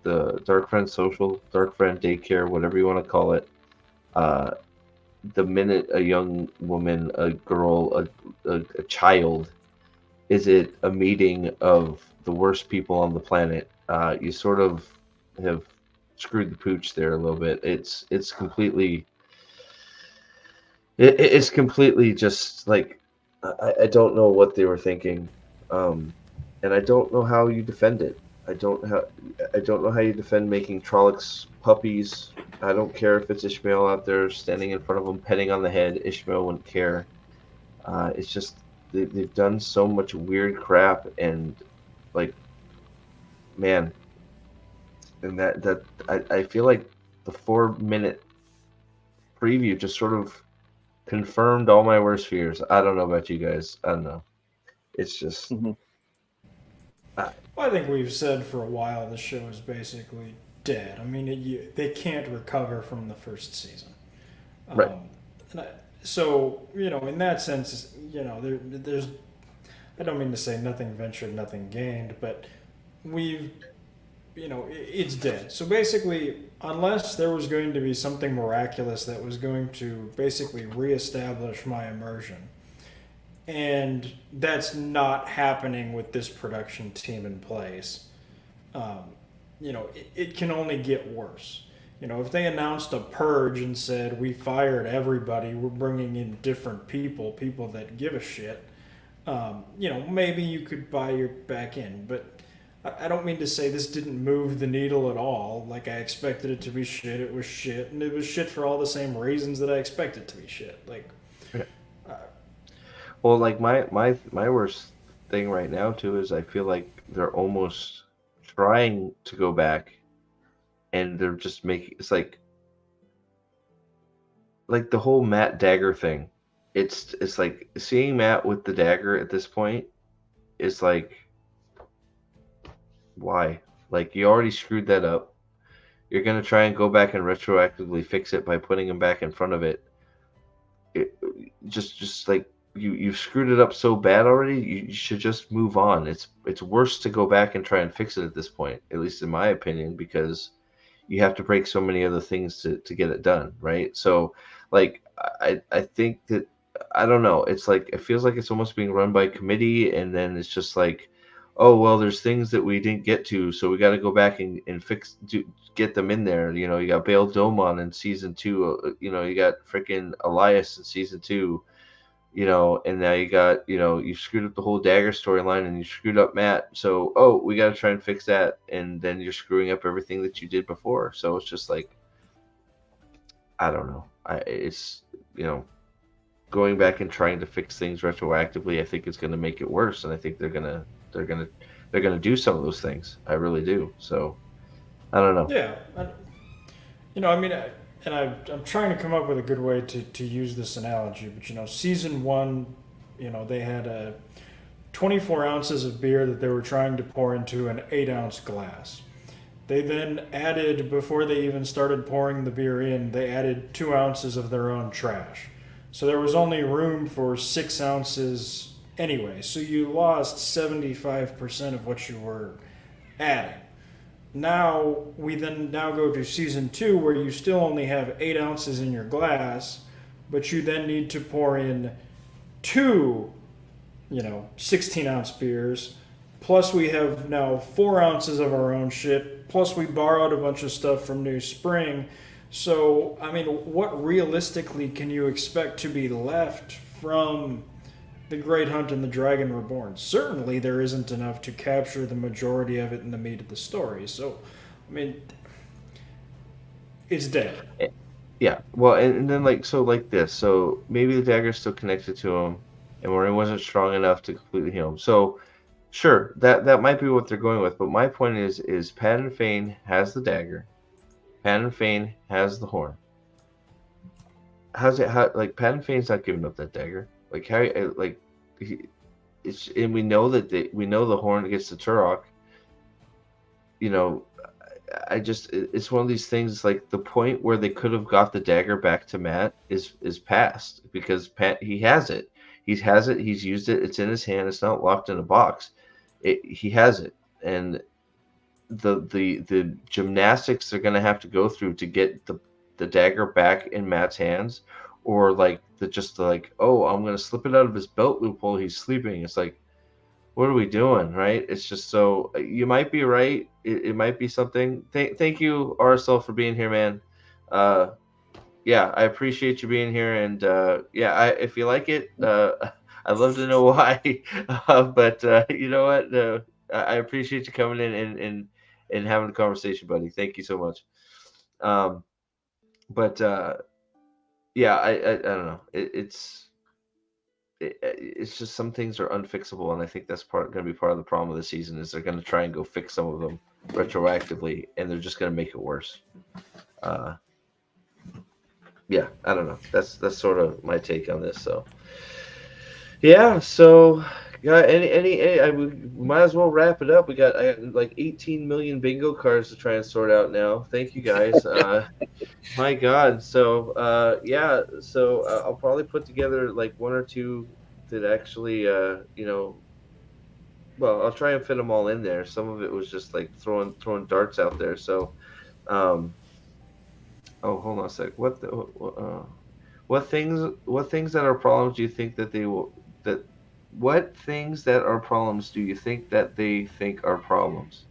the Dark Friend Social, Dark Friend Daycare, whatever you want to call it. Uh, the minute a young woman, a girl, a child is at a meeting of the worst people on the planet, you sort of have screwed the pooch there a little bit. It's completely it's completely just like I don't know what they were thinking, um, and I don't know how you defend it. I don't know how you defend making Trollocs puppies. I don't care if it's Ishmael out there standing in front of them, petting on the head. Ishmael wouldn't care. It's just they've done so much weird crap, and like man, and that I feel like the 4 minute preview just sort of confirmed all my worst fears. I don't know about you guys. I don't know. It's just Mhm. uh, Well, I think we've said for a while the show is basically dead. I mean, they can't recover from the first season. right. Um, so in that sense, there's. I don't mean to say nothing ventured, nothing gained, but we've, it's dead. So basically, unless there was going to be something miraculous that was going to basically reestablish my immersion, and that's not happening with this production team in place. Um, it can only get worse. If they announced a purge and said we fired everybody, we're bringing in different people that give a shit. Maybe you could buy your back in, but I don't mean to say this didn't move the needle at all. Like I expected it to be shit, it was shit, and it was shit for all the same reasons that I expect it to be shit. Like, Yeah. uh, Well, like my worst thing right now too is I feel like they're almost trying to go back, and they're just making it's like the whole Matt dagger thing. It's like seeing Matt with the dagger at this point is like, why? Like you already screwed that up. You're gonna try and go back and retroactively fix it by putting him back in front of it. It just like you've screwed it up so bad already. You should just move on. It's worse to go back and try and fix it at this point, at least in my opinion, because you have to break so many other things to get it done, right? So like I think that I don't know, it's like it feels like it's almost being run by committee, and then it's just like, oh well, there's things that we didn't get to, so we got to go back and get them in there. You know, you got Bail Domon in season 2, you know, you got freaking Elias in season 2, you know, and now you got, you know, you screwed up the whole Dagger storyline and you screwed up Matt. So, oh, we got to try and fix that. And then you're screwing up everything that you did before. So it's just like, I don't know. It's, you know, going back and trying to fix things retroactively, I think it's going to make it worse. And I think they're going to do some of those things. I really do. So I don't know. yeah, you know, I mean, I'm trying to come up with a good way to use this analogy, but you know, season one, you know, they had 24 ounces of beer that they were trying to pour into an 8-ounce glass. They then added, before they even started pouring the beer in, they added 2 ounces of their own trash. So there was only room for 6 ounces anyway. So you lost 75% of what you were adding. Now we then now go to season 2 where you still only have 8 ounces in your glass, but you then need to pour in 2, you know, 16-ounce beers. Plus we have now 4 ounces of our own shit. Plus we borrowed a bunch of stuff from New Spring. So I mean, what realistically can you expect to be left from the Great Hunt and the Dragon Reborn? Certainly, there isn't enough to capture the majority of it in the meat of the story. So, I mean, it's dead. Yeah. Well, and then like, so like this. So maybe the dagger's still connected to him, and Moraine wasn't strong enough to completely heal him. So sure, that might be what they're going with. But my point is Pat Fane has the dagger. Pat Fane has the horn. Like Pat Fane's not giving up that dagger. Like how like it's, and we know that we know the horn gets the Turok. You know, it's one of these things. Like the point where they could have got the dagger back to Matt is past, because Pat, he has it. He has it. He's used it. It's in his hand. It's not locked in a box. He has it, and the gymnastics they're gonna have to go through to get the dagger back in Matt's hands, or like like, oh, I'm gonna slip it out of his belt loop while he's sleeping. It's like, what are we doing, right? It's just, so you might be right. It might be something. Thank you, RSL, for being here, man. Yeah, I appreciate you being here, and yeah, if you like it, I'd love to know why. But you know what? I appreciate you coming in and having a conversation, buddy. Thank you so much. But yeah, I don't know. It's just some things are unfixable, and I think that's going to be part of the problem of the season, is they're going to try and go fix some of them retroactively, and they're just going to make it worse. Yeah, I don't know. That's sort of my take on this. So yeah, so we might as well wrap it up. I got like 18 million bingo cards to try and sort out now. Thank you guys. My God. So yeah, so I'll probably put together like one or two that actually you know, well, I'll try and fit them all in there. Some of it was just like throwing darts out there. So oh, hold on a sec. What things that are problems do you think that they will that what things that are problems do you think that they think are problems?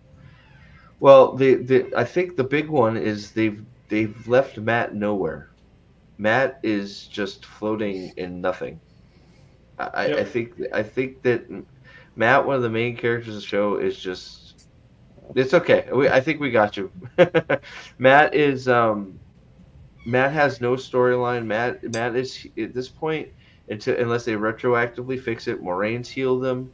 Well, I think the big one is they've left Matt nowhere. Matt is just floating in nothing. I Yep. think that Matt, one of the main characters of the show, is just It's okay. I think we got you. Matt is Matt has no storyline. Matt is at this point, unless they retroactively fix it. Moraine's healed him.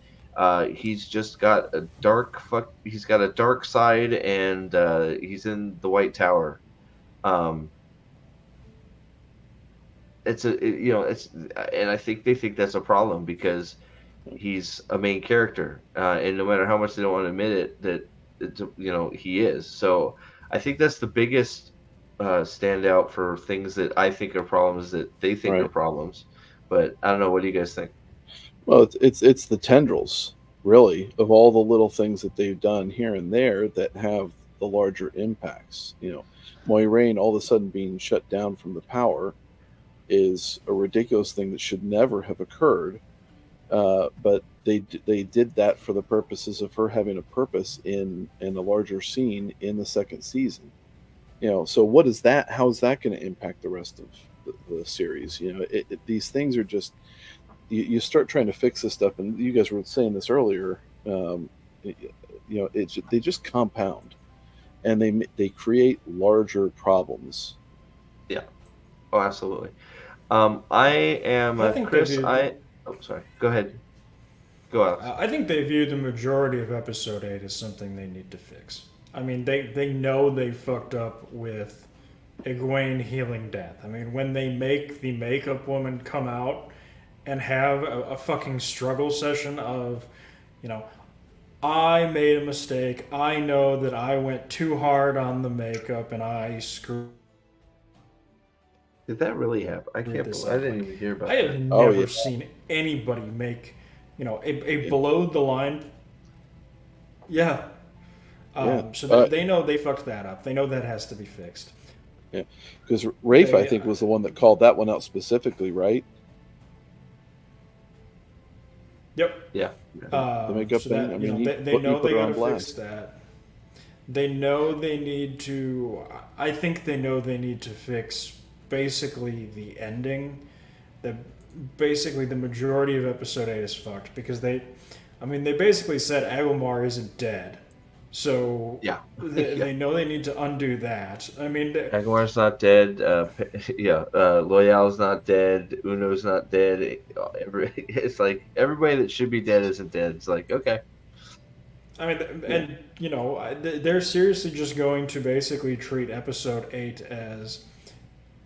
He's just got a dark fuck. He's got a dark side, and he's in the White Tower. Um, it's and I think they think that's a problem because he's a main character, and no matter how much they don't want to admit it, that he is. So I think that's the biggest standout for things that I think are problems that they think are Right. problems. But I don't know. What do you guys think? Well, it's the tendrils, really, of all the little things that they've done here and there that have the larger impacts. Moiraine all of a sudden being shut down from the power is a ridiculous thing that should never have occurred. But they did that for the purposes of her having a purpose in a larger scene in the second season. So what is that? How is that going to impact the rest of the series? These things are just you start trying to fix this stuff, and you guys were saying this earlier. They just compound, and they create larger problems. Yeah. Oh, absolutely. I am I think Chris. they viewed. Oh, sorry. Go ahead. Go, Alex. I think they view the majority of episode 8 as something they need to fix. I mean, they know they fucked up with Egwene healing death. I mean, when they make the makeup woman come out and have a fucking struggle session of, you know, I made a mistake. I know that I went too hard on the makeup and I screwed Did that really happen? I can't. this I up. didn't Like, even hear about I have that. Oh, never yeah. seen anybody make, a Yeah. below the line. Yeah. Yeah. So they know they fucked that up. They know that has to be fixed. Yeah, because Rafe, I They, think, was the one that called that one out specifically, right? Yep. Yeah. The makeup so thing. that, I mean, he they know put they her got on to fix blast. that. They know they need to. I think they know they need to fix basically the ending. That basically the majority of episode 8 is fucked because they basically said Agomar isn't dead, so Yeah. they know they need to undo that. I mean, Jaguar's not dead. Yeah. Loyal's not dead. Uno's not dead. It's like everybody that should be dead isn't dead. It's like, okay. and they're seriously just going to basically treat episode 8 as,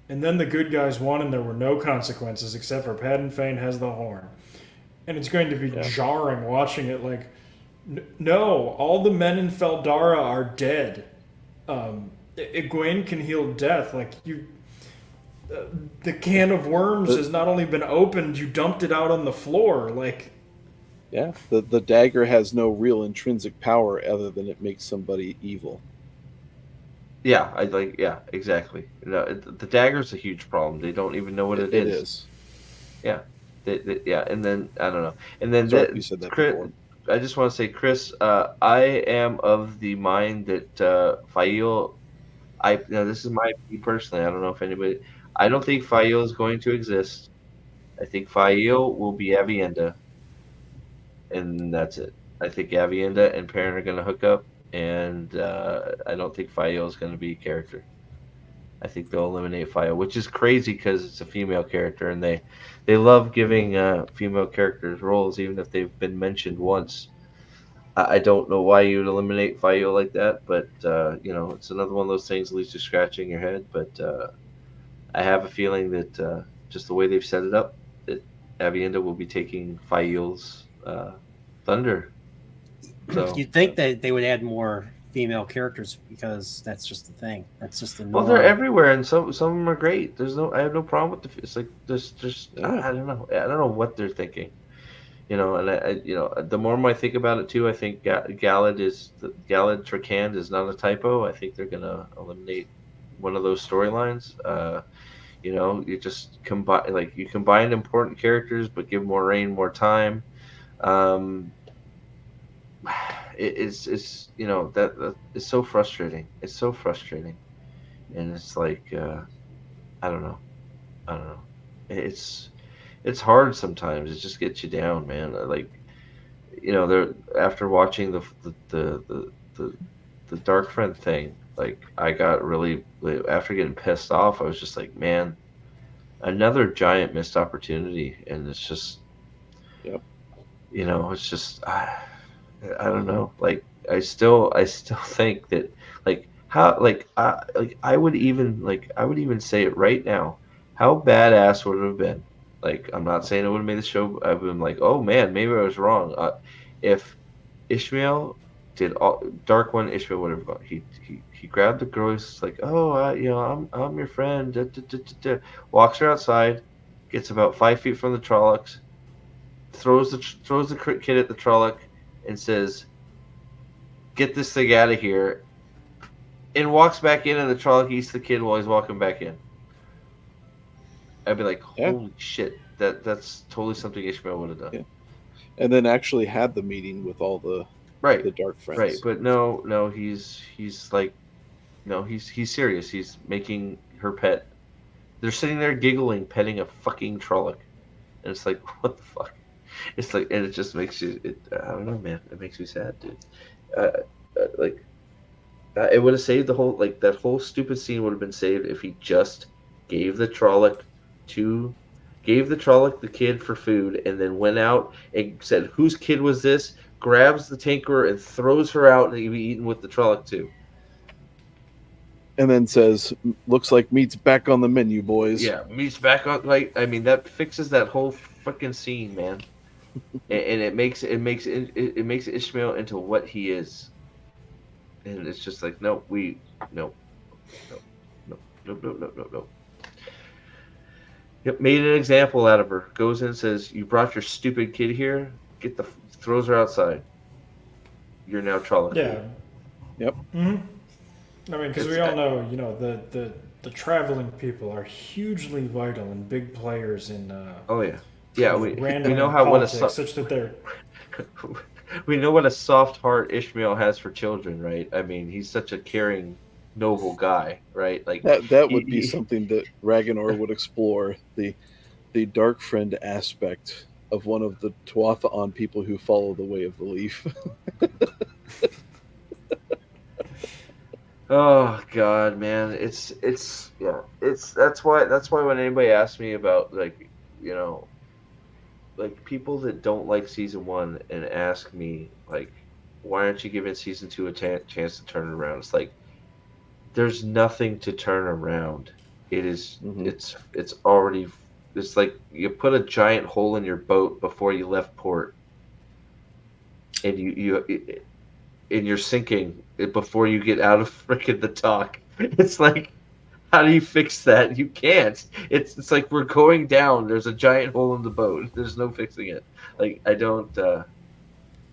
and then the good guys won and there were no consequences except for Padden Fane has the horn, and it's going to be Yeah. jarring watching it. Like, no, all the men in Feldara are dead. Egwene can heal death. Like, the can of worms But- has not only been opened, you dumped it out on the floor. Like, Yeah, the dagger has no real intrinsic power other than it makes somebody evil. Yeah. Yeah. Exactly. The dagger's a huge problem. They don't even know what it It is. is. Yeah. Yeah. And then I don't know. And then Sorry, you said that Chris, before. I just want to say, Chris, I am of the mind that Fail. This is my opinion personally. I don't know if anybody. I don't think Fael is going to exist. I think Fael will be Avienda, and that's it. I think Avienda and Perrin are going to hook up, and I don't think Fael is going to be a character. I think they'll eliminate Fael, which is crazy because it's a female character, and they love giving female characters roles, even if they've been mentioned once. I don't know why you would eliminate Fael like that, but it's another one of those things that leaves you scratching your head. But I have a feeling that just the way they've set it up, that Avienda will be taking Fael's thunder. So You'd think that they would add more female characters because that's just the thing. That's just the norm. well, they're everywhere, and some of them are great. I have no problem with it's like just I don't know. I don't know what they're thinking. And the more I think about it too, I think Galad Trakand is not a typo. I think they're gonna eliminate one of those storylines. You just combine important characters, but give Moiraine more time. It's that it's so frustrating. It's so frustrating, and it's like I don't know. It's hard sometimes. It just gets you down, man. Like, they're after watching the Darkfriend thing, like I got really after getting pissed off, I was just like, man, another giant missed opportunity, and it's just, Yep. it's just I don't know. Like I still think that like how like I would even say it right now. How badass would it have been? Like I'm not saying it would have made the show. I've been like, oh man, maybe I was wrong. If Ishmael did all Dark One, Ishmael would have gone. He grabbed the girl. He's like, oh, I'm your friend. Da, da, da, da, da. Walks her outside, gets about 5 feet from the Trollocs, throws the kid at the Trolloc, and says, "Get this thing out of here," and walks back in, and the Trolloc eats the kid while he's walking back in. I'd be like, Yeah. holy shit, that's totally something Ishmael would have done. Yeah. And then actually had the meeting with all the Right, Dark Friends. right, but no, he's like, no, he's serious. He's making her pet. They're sitting there giggling, petting a fucking Trolloc, and it's like, what the fuck? It's like, and it just makes you. I don't know, man. It makes me sad, dude. Like, it would have saved the whole, like, that whole stupid scene would have been saved if he just gave the Trolloc the kid for food, and then went out and said, "Whose kid was this?" Grabs the tanker and throws her out, and he'd be eaten with the Trolloc too. And then says, "Looks like meat's back on the menu, boys." Yeah, meat's back on. Like, I mean, that fixes that whole fucking scene, man. And it makes Ishmael into what he is. And it's just like, no, no, no. Yep, made an example out of her. Goes in and says, "You brought your stupid kid here. Throws her outside. You're now Trolloc." Yeah. Yep. Mm-hmm. I mean, because we all know, the traveling people are hugely vital and big players in. Oh yeah, yeah. We random know how politics, such that they're. We know what a soft heart Ishmael has for children, right? I mean, he's such a caring, noble guy, right? Like That would be something that Ragnar would explore, the Dark Friend aspect of one of the Tuatha people who follow the way of the leaf. Oh God, man, it's that's why when anybody asks me about, like, like, people that don't like season one and ask me, like, why aren't you giving season two a chance to turn it around? It's like, there's nothing to turn around. It is, it's already, it's like you put a giant hole in your boat before you left port, and you're sinking before you get out of frickin' the dock. It's like, how do you fix that? You can't. It's like we're going down. There's a giant hole in the boat. There's no fixing it. Like, I don't.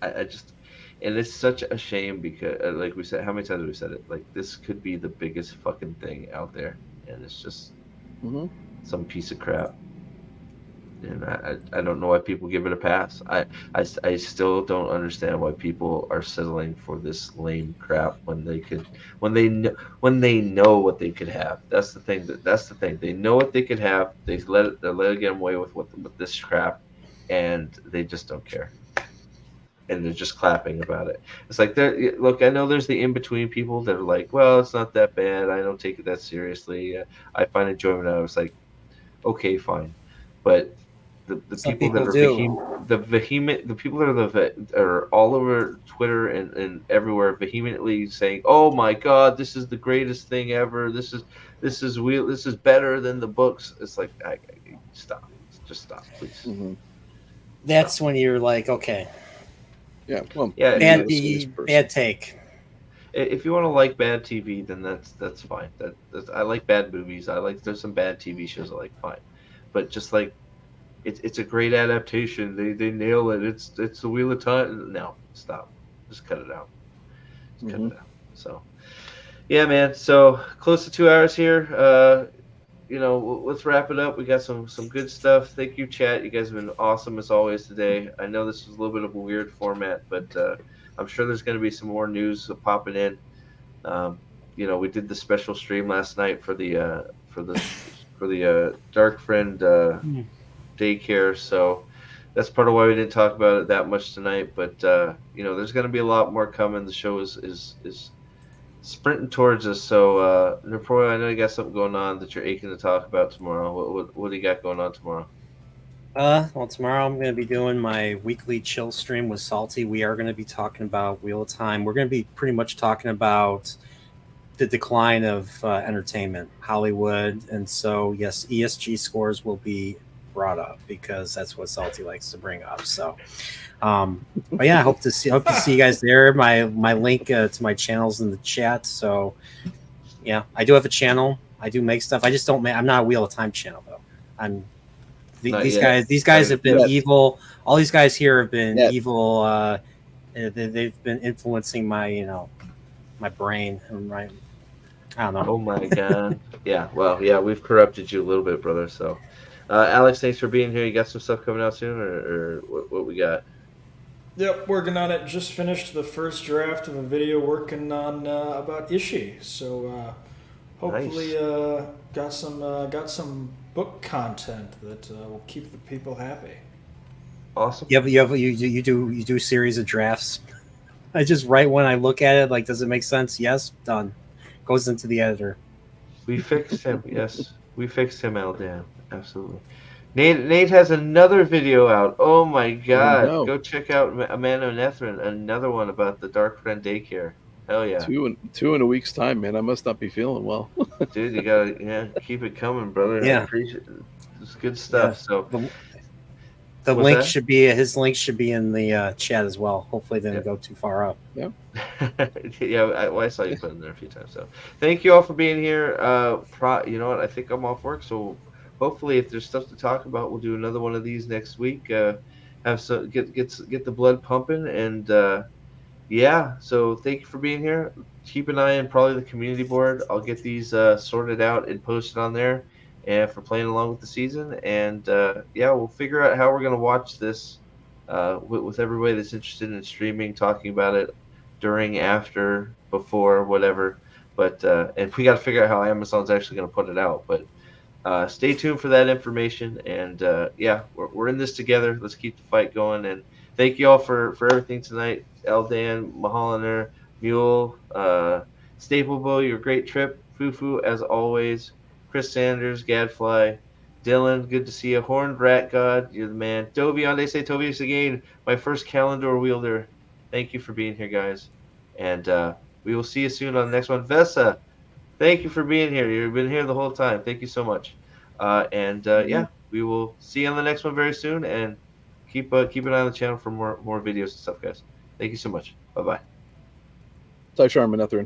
I just, and it's such a shame because, like we said, how many times have we said it? Like, this could be the biggest fucking thing out there, and it's just some piece of crap. And I don't know why people give it a pass. I still don't understand why people are settling for this lame crap when they know what they could have. That's the thing. They know what they could have. They let it get away with this crap, and they just don't care. And they're just clapping about it. It's like, look, I know there's the in between people that are like, well, it's not that bad. I don't take it that seriously. I find enjoyment out of it. It's like, okay, fine, but the people that are the people that are all over Twitter and everywhere vehemently saying, "Oh my God, this is the greatest thing ever. This is better than the books." It's like, stop, just stop, please. That's when you're like, okay, yeah, well, bad take. If you want to like bad TV, then that's fine. I like bad movies. There's some bad TV shows I like, fine, but just like, it's a great adaptation. They nail it. It's the Wheel of Time. No, stop. Just cut it out. Cut it out. So, yeah, man. So close to 2 hours here. Let's wrap it up. We got some good stuff. Thank you, chat. You guys have been awesome as always today. I know this was a little bit of a weird format, but I'm sure there's going to be some more news popping in. We did the special stream last night for the Darkfriend Daycare, so that's part of why we didn't talk about it that much tonight. But there's going to be a lot more coming. The show is sprinting towards us. So, Napoleon, I know you got something going on that you're aching to talk about tomorrow. What do you got going on tomorrow? Well, tomorrow I'm going to be doing my weekly chill stream with Salty. We are going to be talking about Wheel of Time. We're going to be pretty much talking about the decline of entertainment, Hollywood, and so yes, ESG scores will be brought up because that's what Salty likes to bring up. So, but yeah, I hope to see you guys there. My link to my channels in the chat. So, yeah, I do have a channel. I do make stuff. I just don't make. I'm not a Wheel of Time channel though. I'm Not these yet. guys. These guys have been Yes. evil. All these guys here have been Yes. evil. They've been influencing my my brain and my. I don't know. Oh my God. Yeah. Well, yeah, we've corrupted you a little bit, brother. So, Alex, thanks for being here. You got some stuff coming out soon, or what we got? Yep, working on it. Just finished the first draft of a video working on about Ishii. So hopefully got some book content that will keep the people happy. Awesome. You do series of drafts. I just write when I look at it. Like, does it make sense? Yes, done. Goes into the editor. We fixed him. Yes, we fixed him, Aldan. Absolutely. Nate has another video out. Oh my God! no. Go check out Amanda Nethrin, another one about the Darkfriend Daycare. Hell yeah, Two in a week's time, man. I must not be feeling well. dude! You gotta keep it coming, brother. I Yeah. appreciate it. It's good stuff. So The What's link that? should be his link should be in the chat as well. Hopefully, it didn't go too far up. yeah, I saw you put in there a few times. So thank you all for being here. You know what? I think I'm off work, so hopefully, if there's stuff to talk about, we'll do another one of these next week. Have some get the blood pumping, and yeah. So thank you for being here. Keep an eye on probably the community board. I'll get these sorted out and posted on there, and for playing along with the season. And yeah, we'll figure out how we're gonna watch this with everybody that's interested in streaming, talking about it during, after, before, whatever. But and we got to figure out how Amazon's actually going to put it out. But stay tuned for that information. And yeah, we're in this together. Let's keep the fight going. And thank you all for everything tonight. Eldan, Mahalaner, Mule, Staplebo, your great trip. Fufu, as always. Chris Sanders, Gadfly, Dylan, good to see you. Horned Rat God, you're the man. Dovion, they say Tobias again, my first calendar wielder. Thank you for being here, guys. And we will see you soon on the next one. Vesa, thank you for being here. You've been here the whole time. Thank you so much. Yeah, we will see you on the next one very soon. And keep an eye on the channel for more videos and stuff, guys. Thank you so much. Bye-bye. Ty Sharman, Ethrin.